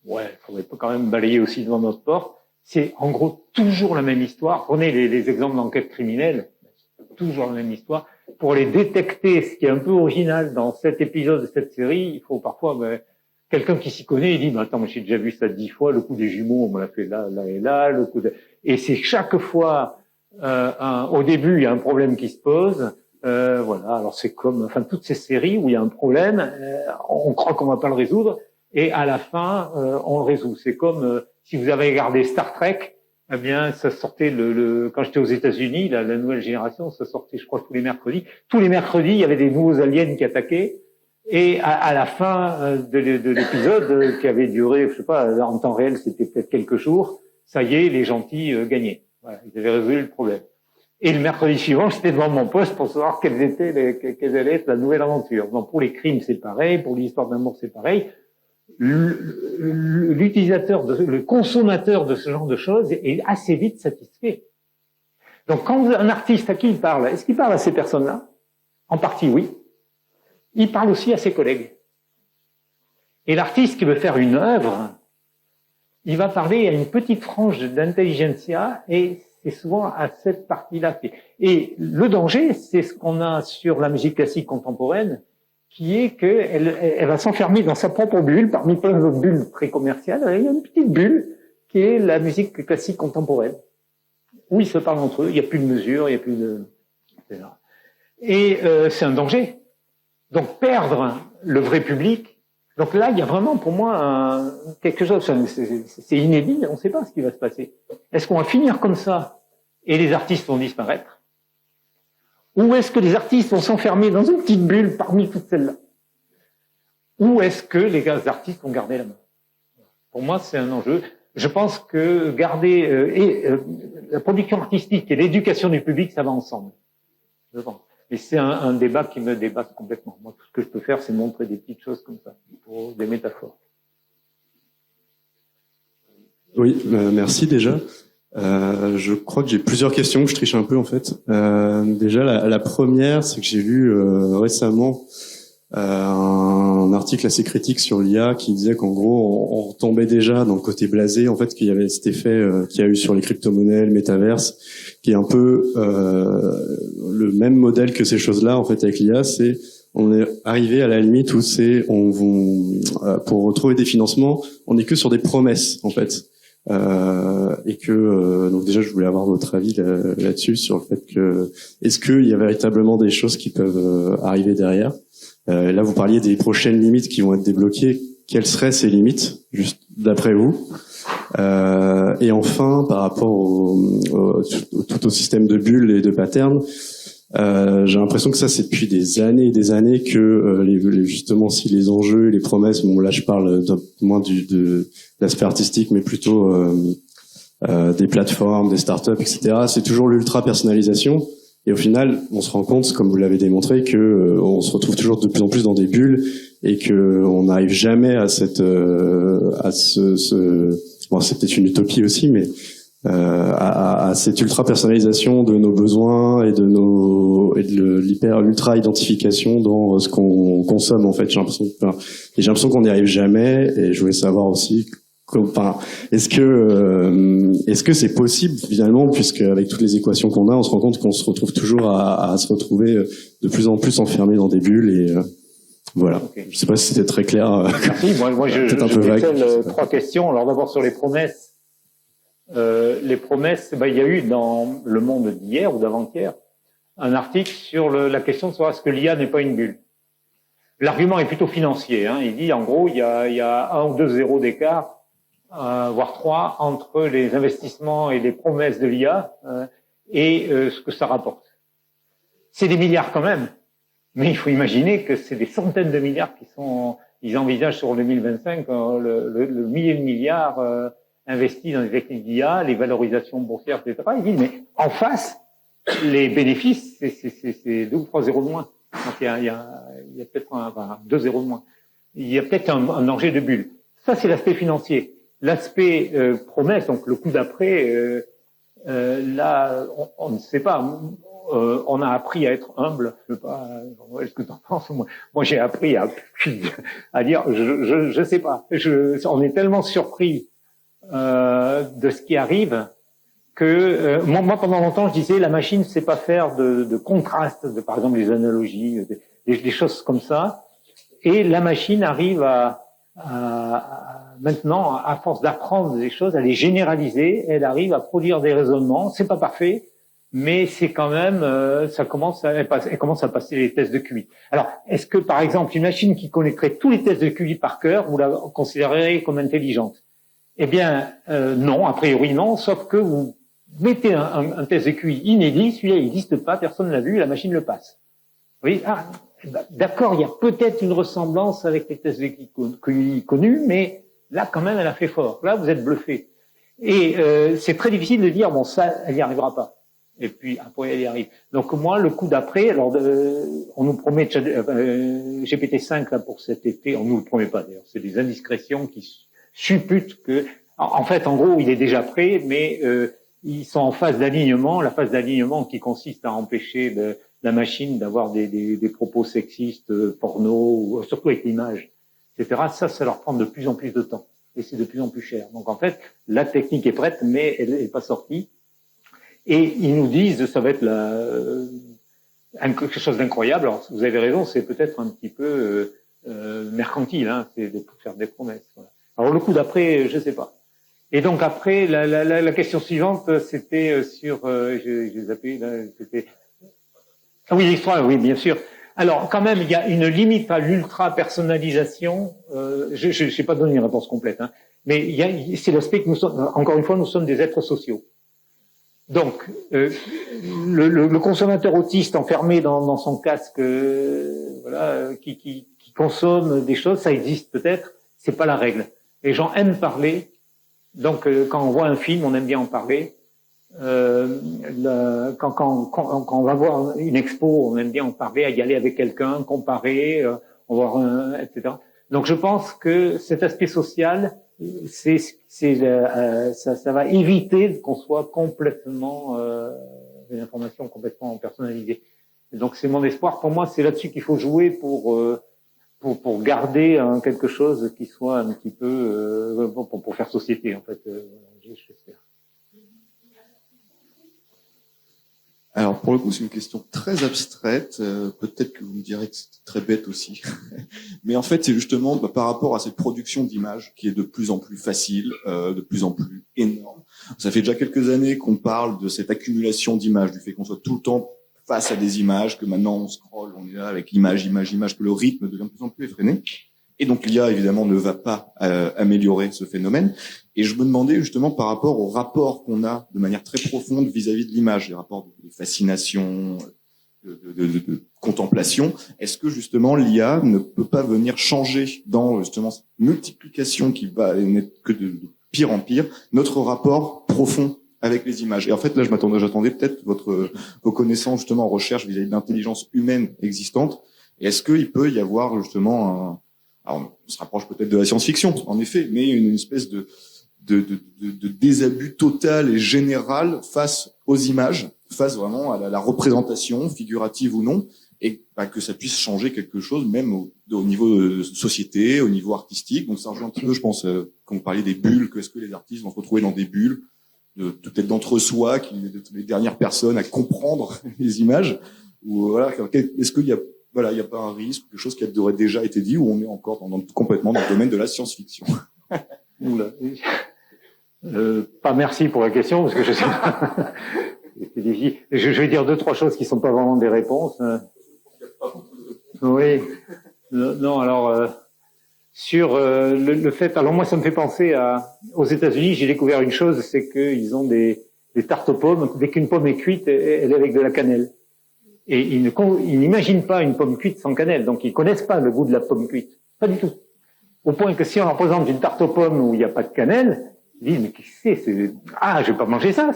Ouais, il faudrait quand même balayer aussi devant notre porte. C'est en gros toujours la même histoire. Prenez les exemples d'enquête criminelle, toujours la même histoire. pour les détecter, ce qui est un peu original dans cet épisode de cette série, il faut parfois quelqu'un qui s'y connaît, il dit « Attends, j'ai déjà vu ça 10 fois, le coup des jumeaux, on me l'a fait là, là et là, le coup de... » Et c'est chaque fois, au début, il y a un problème qui se pose. Voilà, alors c'est comme, enfin, toutes ces séries où il y a un problème, on croit qu'on va pas le résoudre, et à la fin, on le résout. C'est comme si vous avez regardé Star Trek, eh bien, ça sortait quand j'étais aux États-Unis, la nouvelle génération, ça sortait, je crois, tous les mercredis. Tous les mercredis, il y avait des nouveaux aliens qui attaquaient. Et à la fin de l'épisode, qui avait duré, je sais pas, en temps réel, c'était peut-être quelques jours, ça y est, les gentils gagnaient. Voilà, ils avaient résolu le problème. Et le mercredi suivant, j'étais devant mon poste pour savoir quelle allait être la nouvelle aventure. Donc, pour les crimes, c'est pareil. Pour l'histoire d'amour, c'est pareil. L'utilisateur, le consommateur de ce genre de choses est assez vite satisfait. Donc, quand un artiste, à qui il parle, est-ce qu'il parle à ces personnes-là? En partie, oui. Il parle aussi à ses collègues. Et l'artiste qui veut faire une œuvre, il va parler à une petite frange d'intelligentsia, et c'est souvent à cette partie-là. Et le danger, c'est ce qu'on a sur la musique classique contemporaine, qui est qu'elle va s'enfermer dans sa propre bulle, parmi plein d'autres bulles très commerciales. Il y a une petite bulle qui est la musique classique contemporaine, où ils se parlent entre eux, il n'y a plus de mesure, il n'y a plus de... etc. Et c'est un danger. Donc perdre le vrai public, donc là il y a vraiment pour moi quelque chose, c'est inédit, on ne sait pas ce qui va se passer. Est-ce qu'on va finir comme ça et les artistes vont disparaître? Ou est-ce que les artistes vont s'enfermer dans une petite bulle parmi toutes celles-là? Ou est-ce que les artistes vont garder la main? Pour moi c'est un enjeu. Je pense que garder la production artistique et l'éducation du public, ça va ensemble. Je pense. Et c'est un débat qui me dépasse complètement. Moi, tout ce que je peux faire, c'est montrer des petites choses comme ça, pour des métaphores. Oui, merci déjà. Je crois que j'ai plusieurs questions, je triche un peu en fait. Déjà, la première, c'est que j'ai lu récemment un article assez critique sur l'IA qui disait qu'en gros, on retombait déjà dans le côté blasé, en fait, qu'il y avait cet effet qu'il y a eu sur les crypto-monnaies, le métaverse, qui est un peu le même modèle que ces choses-là, en fait, avec l'IA, c'est on est arrivé à la limite où pour retrouver des financements, on n'est que sur des promesses, en fait. Et que donc déjà je voulais avoir votre avis là-dessus sur le fait que est-ce qu'il y a véritablement des choses qui peuvent arriver derrière. Là vous parliez des prochaines limites qui vont être débloquées. Quelles seraient ces limites, juste d'après vous? Et enfin par rapport tout au système de bulles et de patterns, j'ai l'impression que ça c'est depuis des années et des années que justement si les enjeux, les promesses, bon là je parle moins de l'aspect artistique, mais plutôt des plateformes, des startups, etc. C'est toujours l'ultra personnalisation. Et au final, on se rend compte, comme vous l'avez démontré, que on se retrouve toujours de plus en plus dans des bulles et que on n'arrive jamais à c'est peut-être une utopie aussi, mais à cette ultra personnalisation de nos besoins et de l'ultra identification dans ce qu'on consomme en fait. J'ai l'impression qu'on n'y arrive jamais, et je voulais savoir aussi est-ce que c'est possible finalement, puisque avec toutes les équations qu'on a, on se rend compte qu'on se retrouve toujours à se retrouver de plus en plus enfermé dans des bulles et voilà. Okay. Je sais pas si c'était très clair. Merci. Moi je détale 3 questions. Alors d'abord sur les promesses. Il y a eu dans Le Monde d'hier ou d'avant-hier un article sur la question de savoir est-ce que l'IA n'est pas une bulle. L'argument est plutôt financier. Hein. Il dit en gros il y a 1 ou 2 zéros d'écart, voire 3 entre les investissements et les promesses de l'IA et ce que ça rapporte. C'est des milliards quand même, mais il faut imaginer que c'est des centaines de milliards ils envisagent sur 2025 le millier de milliards investis dans les techniques d'IA, les valorisations boursières, etc. Il dit, mais en face, les bénéfices, c'est 2 ou 3 zéros de moins. Donc il y a peut-être 2 zéros de moins. Il y a peut-être un danger de bulle. Ça, c'est l'aspect financier. L'aspect promesse, donc le coup d'après, là, on ne sait pas. On a appris à être humble. Je sais pas, est-ce que tu en penses? Moi, j'ai appris à dire, je sais pas. On est tellement surpris de ce qui arrive moi pendant longtemps je disais la machine sait pas faire de contraste, par exemple les analogies, des choses comme ça, et la machine arrive maintenant, à force d'apprendre des choses, à les généraliser, elle arrive à produire des raisonnements. C'est pas parfait, mais c'est quand même, elle commence à passer les tests de QI. Alors, est-ce que, par exemple, une machine qui connaîtrait tous les tests de QI par cœur, vous la considérez comme intelligente? Eh bien, non, a priori non, sauf que vous mettez un test de QI inédit, celui-là il n'existe pas, personne ne l'a vu, la machine le passe. Vous voyez, d'accord, il y a peut-être une ressemblance avec les tests de QI connus, mais là, quand même, elle a fait fort. Là, vous êtes bluffé. Et c'est très difficile de dire, bon, ça, elle n'y arrivera pas. Et puis, après, elle y arrive. Donc, moi, le coup d'après, alors, on nous promet GPT-5, là, pour cet été, on nous le promet pas, d'ailleurs. C'est des indiscrétions qui supputent que, en fait, en gros, il est déjà prêt, mais ils sont en phase d'alignement, la phase d'alignement qui consiste à empêcher la machine d'avoir des propos sexistes, porno, ou surtout avec l'image, etc. Ça leur prend de plus en plus de temps. Et c'est de plus en plus cher. Donc, en fait, la technique est prête, mais elle n'est pas sortie. Et ils nous disent, ça va être quelque chose d'incroyable. Alors, vous avez raison, c'est peut-être un petit peu mercantile, hein, c'est de faire des promesses. Voilà. Alors, le coup d'après, je sais pas. Et donc après, la question suivante, c'était sur, j'ai zappé, là, c'était, ah oui, l'histoire, oui, bien sûr. Alors, quand même, il y a une limite à l'ultra-personnalisation. Je n'ai pas donné une réponse complète, hein, mais c'est l'aspect que nous sommes, encore une fois, nous sommes des êtres sociaux. Donc, le consommateur autiste enfermé dans son casque, voilà, qui consomme des choses, ça existe peut-être, c'est pas la règle. Les gens aiment parler, donc quand on voit un film, on aime bien en parler. Quand on va voir une expo, on aime bien en parler, à y aller avec quelqu'un, comparer, on va voir etc. Donc je pense que cet aspect social, ça va éviter qu'on soit complètement une information complètement personnalisée. Et donc c'est mon espoir. Pour moi, c'est là-dessus qu'il faut jouer pour garder quelque chose qui soit un petit peu pour faire société en fait. J'espère. Alors pour le coup, c'est une question très abstraite. Peut-être que vous me direz que c'est très bête aussi, mais en fait, c'est justement par rapport à cette production d'images qui est de plus en plus facile, de plus en plus énorme. Ça fait déjà quelques années qu'on parle de cette accumulation d'images, du fait qu'on soit tout le temps face à des images, que maintenant on scrolle, on est là avec image, que le rythme devient de plus en plus effréné. Et donc l'IA, évidemment, ne va pas améliorer ce phénomène. Et je me demandais justement par rapport au rapport qu'on a de manière très profonde vis-à-vis de l'image, les rapports de fascination, de contemplation. Est-ce que justement l'IA ne peut pas venir changer dans justement cette multiplication qui va n'être que de pire en pire, notre rapport profond avec les images? Et en fait, là, j'attendais peut-être vos connaissances justement en recherche vis-à-vis de l'intelligence humaine existante. Et est-ce qu'il peut y avoir justement alors, on se rapproche peut-être de la science-fiction, en effet, mais une espèce de désabus total et général face aux images, face vraiment à la représentation, figurative ou non, et que ça puisse changer quelque chose, même au niveau de société, au niveau artistique. Donc ça rejoint un petit peu, je pense, quand vous parliez des bulles, qu'est-ce que les artistes vont se retrouver dans des bulles, peut-être d'entre-soi, les dernières personnes à comprendre les images, ou voilà, est-ce qu'il y a il n'y a pas un risque, quelque chose qui aurait déjà été dit, ou on est encore complètement dans le domaine de la science-fiction? Pas merci pour la question, parce que je sais pas. C'est difficile. Je vais dire 2-3 choses qui sont pas vraiment des réponses. Oui. Non, alors sur le fait. Alors moi, ça me fait penser aux États-Unis. J'ai découvert une chose, c'est qu'ils ont des tartes aux pommes. Dès qu'une pomme est cuite, elle est avec de la cannelle. Et ils n'imaginent pas une pomme cuite sans cannelle, donc ils connaissent pas le goût de la pomme cuite. Pas du tout. Au point que si on leur présente une tarte aux pommes où il n'y a pas de cannelle, ils disent, mais qu'est-ce que c'est? Ah, je vais pas manger ça,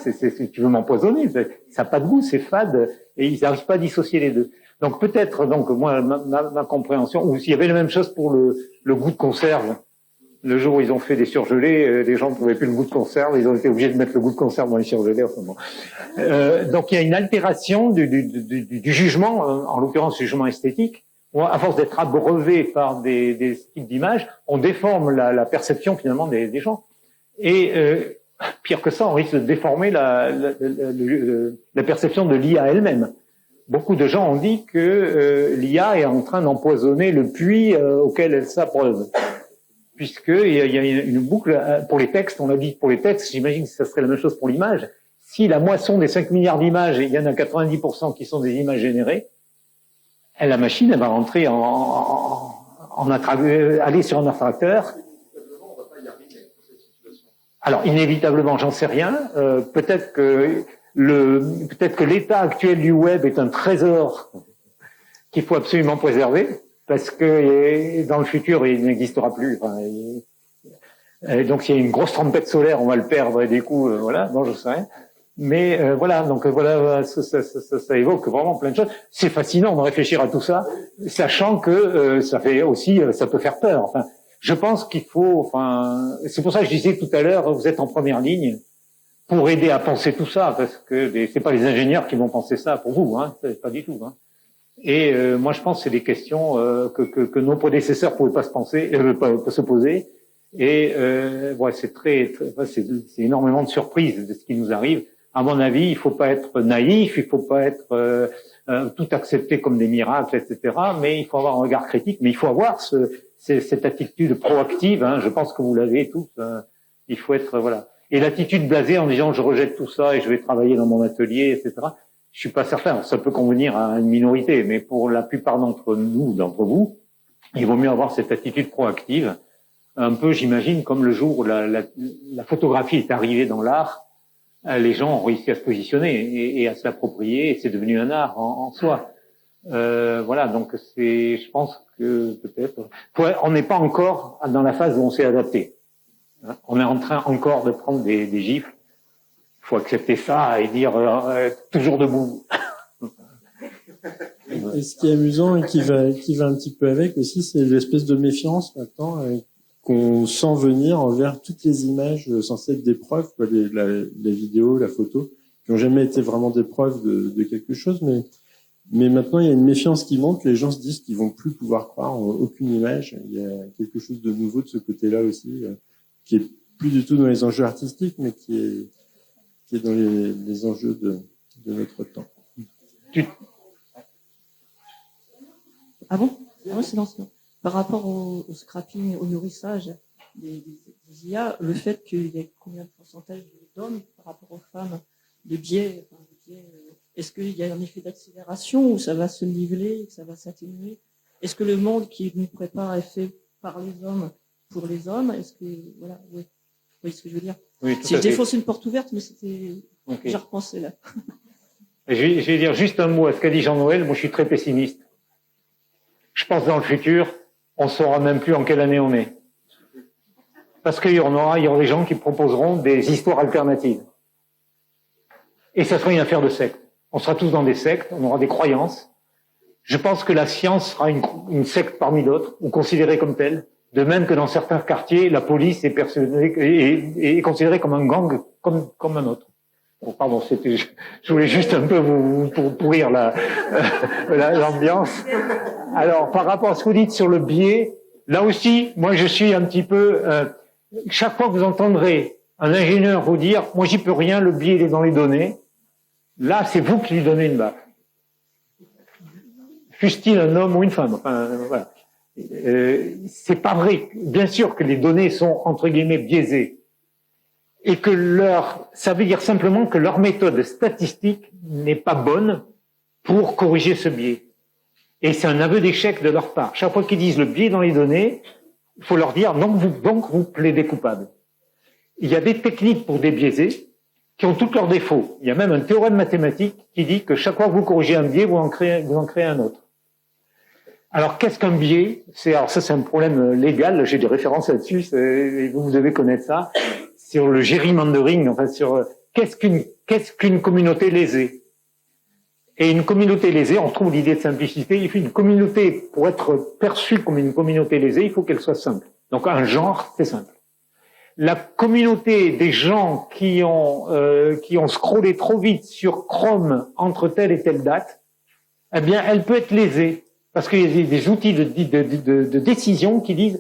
tu veux m'empoisonner, ça n'a pas de goût, c'est fade, et ils n'arrivent pas à dissocier les deux. Donc peut-être, moi, ma compréhension, ou s'il y avait la même chose pour le goût de conserve. Le jour où ils ont fait des surgelés, les gens ne trouvaient plus le goût de conserve, ils ont été obligés de mettre le goût de conserve dans les surgelés en ce moment. Donc il y a une altération du jugement, en l'occurrence jugement esthétique, où à force d'être abreuvé par des types d'images, on déforme la perception finalement des gens. Et pire que ça, on risque de déformer la perception de l'IA elle-même. Beaucoup de gens ont dit que l'IA est en train d'empoisonner le puits auquel elle s'abreuve. Puisqu'il y a une boucle pour les textes, on l'a dit pour les textes, j'imagine que ça serait la même chose pour l'image. Si la moisson des 5 milliards d'images, il y en a 90% qui sont des images générées, la machine, elle va rentrer aller sur un attracteur. Alors, inévitablement, j'en sais rien. Peut-être que l'état actuel du web est un trésor qu'il faut absolument préserver, parce que dans le futur, il n'existera plus. Enfin, donc, s'il y a une grosse tempête solaire, on va le perdre, et du coup, voilà, bon, je sais rien. Mais voilà, donc voilà, ça évoque vraiment plein de choses. C'est fascinant de réfléchir à tout ça, sachant que ça fait aussi, ça peut faire peur. Enfin, je pense qu'il faut, enfin, c'est pour ça que je disais tout à l'heure, vous êtes en première ligne pour aider à penser tout ça, parce que c'est pas les ingénieurs qui vont penser ça pour vous, hein, pas du tout. Hein. Et moi, je pense que c'est des questions que nos prédécesseurs pouvaient pas se poser. Et ouais, c'est c'est énormément de surprises de ce qui nous arrive. À mon avis, il faut pas être naïf, il faut pas être tout accepter comme des miracles, etc. Mais il faut avoir un regard critique, mais il faut avoir cette attitude proactive. Hein, je pense que vous l'avez tous. Il faut être voilà. Et l'attitude blasée en disant je rejette tout ça et je vais travailler dans mon atelier, etc. Je suis pas certain. Ça peut convenir à une minorité, mais pour la plupart d'entre vous, il vaut mieux avoir cette attitude proactive. Un peu, j'imagine, comme le jour où la photographie est arrivée dans l'art, les gens ont réussi à se positionner et à se l'approprier, et c'est devenu un art en soi. Voilà, donc je pense que peut-être, on n'est pas encore dans la phase où on s'est adapté. On est en train encore de prendre des gifles. Il faut accepter ça et dire toujours debout. Et ce qui est amusant et qui va un petit peu avec aussi, c'est l'espèce de méfiance maintenant qu'on sent venir envers toutes les images censées être des preuves, quoi, la vidéo, la photo, qui n'ont jamais été vraiment des preuves de quelque chose, mais maintenant il y a une méfiance qui monte, les gens se disent qu'ils vont plus pouvoir croire en aucune image. Il y a quelque chose de nouveau de ce côté-là aussi, qui est plus du tout dans les enjeux artistiques, mais qui est dans les enjeux de notre temps. Ah bon? Ah, c'est lancement. Par rapport au scrapping, au nourrissage des IA, le fait qu'il y ait combien de pourcentage d'hommes par rapport aux femmes, de biais, est-ce qu'il y a un effet d'accélération ou ça va se niveler, ça va s'atténuer? Est-ce que le monde qui nous prépare est fait par les hommes pour les hommes? Est-ce que, voilà, oui. Vous voyez ce que je veux dire? Oui, si je défonce une porte ouverte, mais c'était, okay. J'ai repensé là. Je vais dire juste un mot à ce qu'a dit Jean-Noël. Moi, je suis très pessimiste. Je pense dans le futur, on saura même plus en quelle année on est. Parce qu'il y aura des gens qui proposeront des histoires alternatives. Et ça sera une affaire de secte. On sera tous dans des sectes, on aura des croyances. Je pense que la science sera une secte parmi d'autres, ou considérée comme telle. De même que dans certains quartiers, la police est considérée comme un gang, comme un autre. Bon, pardon, je voulais juste un peu vous pourrir l'ambiance. Alors, par rapport à ce que vous dites sur le biais, là aussi, moi je suis un petit peu, chaque fois que vous entendrez un ingénieur vous dire, moi j'y peux rien, le biais il est dans les données, là c'est vous qui lui donnez une baffe. Fût-il un homme ou une femme, enfin voilà. C'est pas vrai. Bien sûr que les données sont entre guillemets biaisées. Et que ça veut dire simplement que leur méthode statistique n'est pas bonne pour corriger ce biais. Et c'est un aveu d'échec de leur part. Chaque fois qu'ils disent le biais dans les données, il faut leur dire donc vous plaidez coupable. Il y a des techniques pour débiaiser qui ont tous leurs défauts. Il y a même un théorème mathématique qui dit que chaque fois que vous corrigez un biais, vous en créez un autre. Alors qu'est-ce qu'un biais? Alors ça c'est un problème légal. J'ai des références là-dessus. Vous devez connaître ça. Sur le gerrymandering, enfin sur qu'est-ce qu'une communauté lésée. Et une communauté lésée, on trouve l'idée de simplicité. Il faut une communauté, pour être perçue comme une communauté lésée, il faut qu'elle soit simple. Donc un genre, c'est simple. La communauté des gens qui ont scrollé trop vite sur Chrome entre telle et telle date, eh bien, elle peut être lésée. Parce qu'il y a des outils de décision qui disent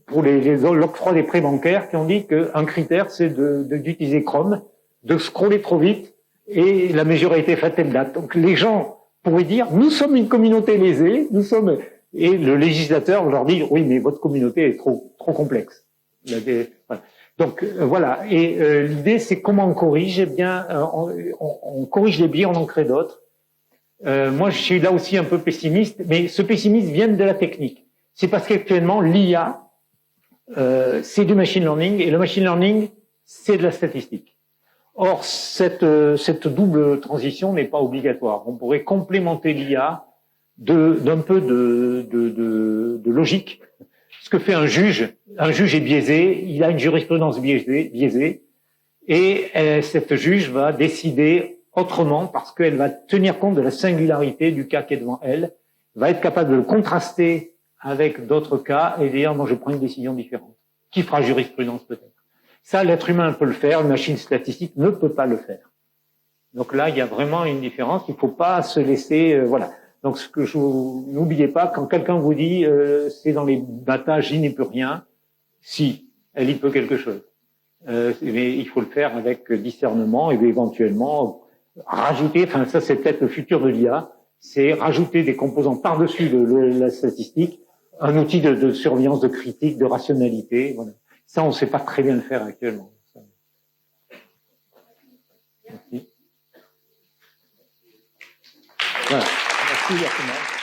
pour l'octroi des prêts bancaires qui ont dit qu'un critère, c'est d'utiliser Chrome, de scroller trop vite, et la mesure a été faite telle date. Donc les gens pourraient dire, nous sommes une communauté lésée, et le législateur leur dit, oui, mais votre communauté est trop complexe. Voilà. Donc voilà. Et l'idée, c'est comment on corrige. Eh bien, on corrige les biais, on en crée d'autres. Moi, je suis là aussi un peu pessimiste, mais ce pessimisme vient de la technique. C'est parce qu'actuellement, l'IA, c'est du machine learning, et le machine learning, c'est de la statistique. Or, cette double transition n'est pas obligatoire. On pourrait complémenter l'IA d'un peu de logique. Ce que fait un juge est biaisé, il a une jurisprudence biaisée, et cette juge va décider autrement parce qu'elle va tenir compte de la singularité du cas qui est devant elle, va être capable de le contraster avec d'autres cas et dire, moi je prends une décision différente, qui fera jurisprudence peut-être. Ça, l'être humain peut le faire, une machine statistique ne peut pas le faire. Donc là, il y a vraiment une différence, il ne faut pas se laisser... voilà. Donc ce que n'oubliez pas, quand quelqu'un vous dit c'est dans les data, j'y n'ai plus rien, si, elle y peut quelque chose. Mais il faut le faire avec discernement et éventuellement rajouter, enfin ça c'est peut-être le futur de l'IA, c'est rajouter des composants par-dessus la statistique, un outil de surveillance, de critique, de rationalité. Voilà. Ça, on ne sait pas très bien le faire actuellement. Merci. Voilà. Merci, Yacine.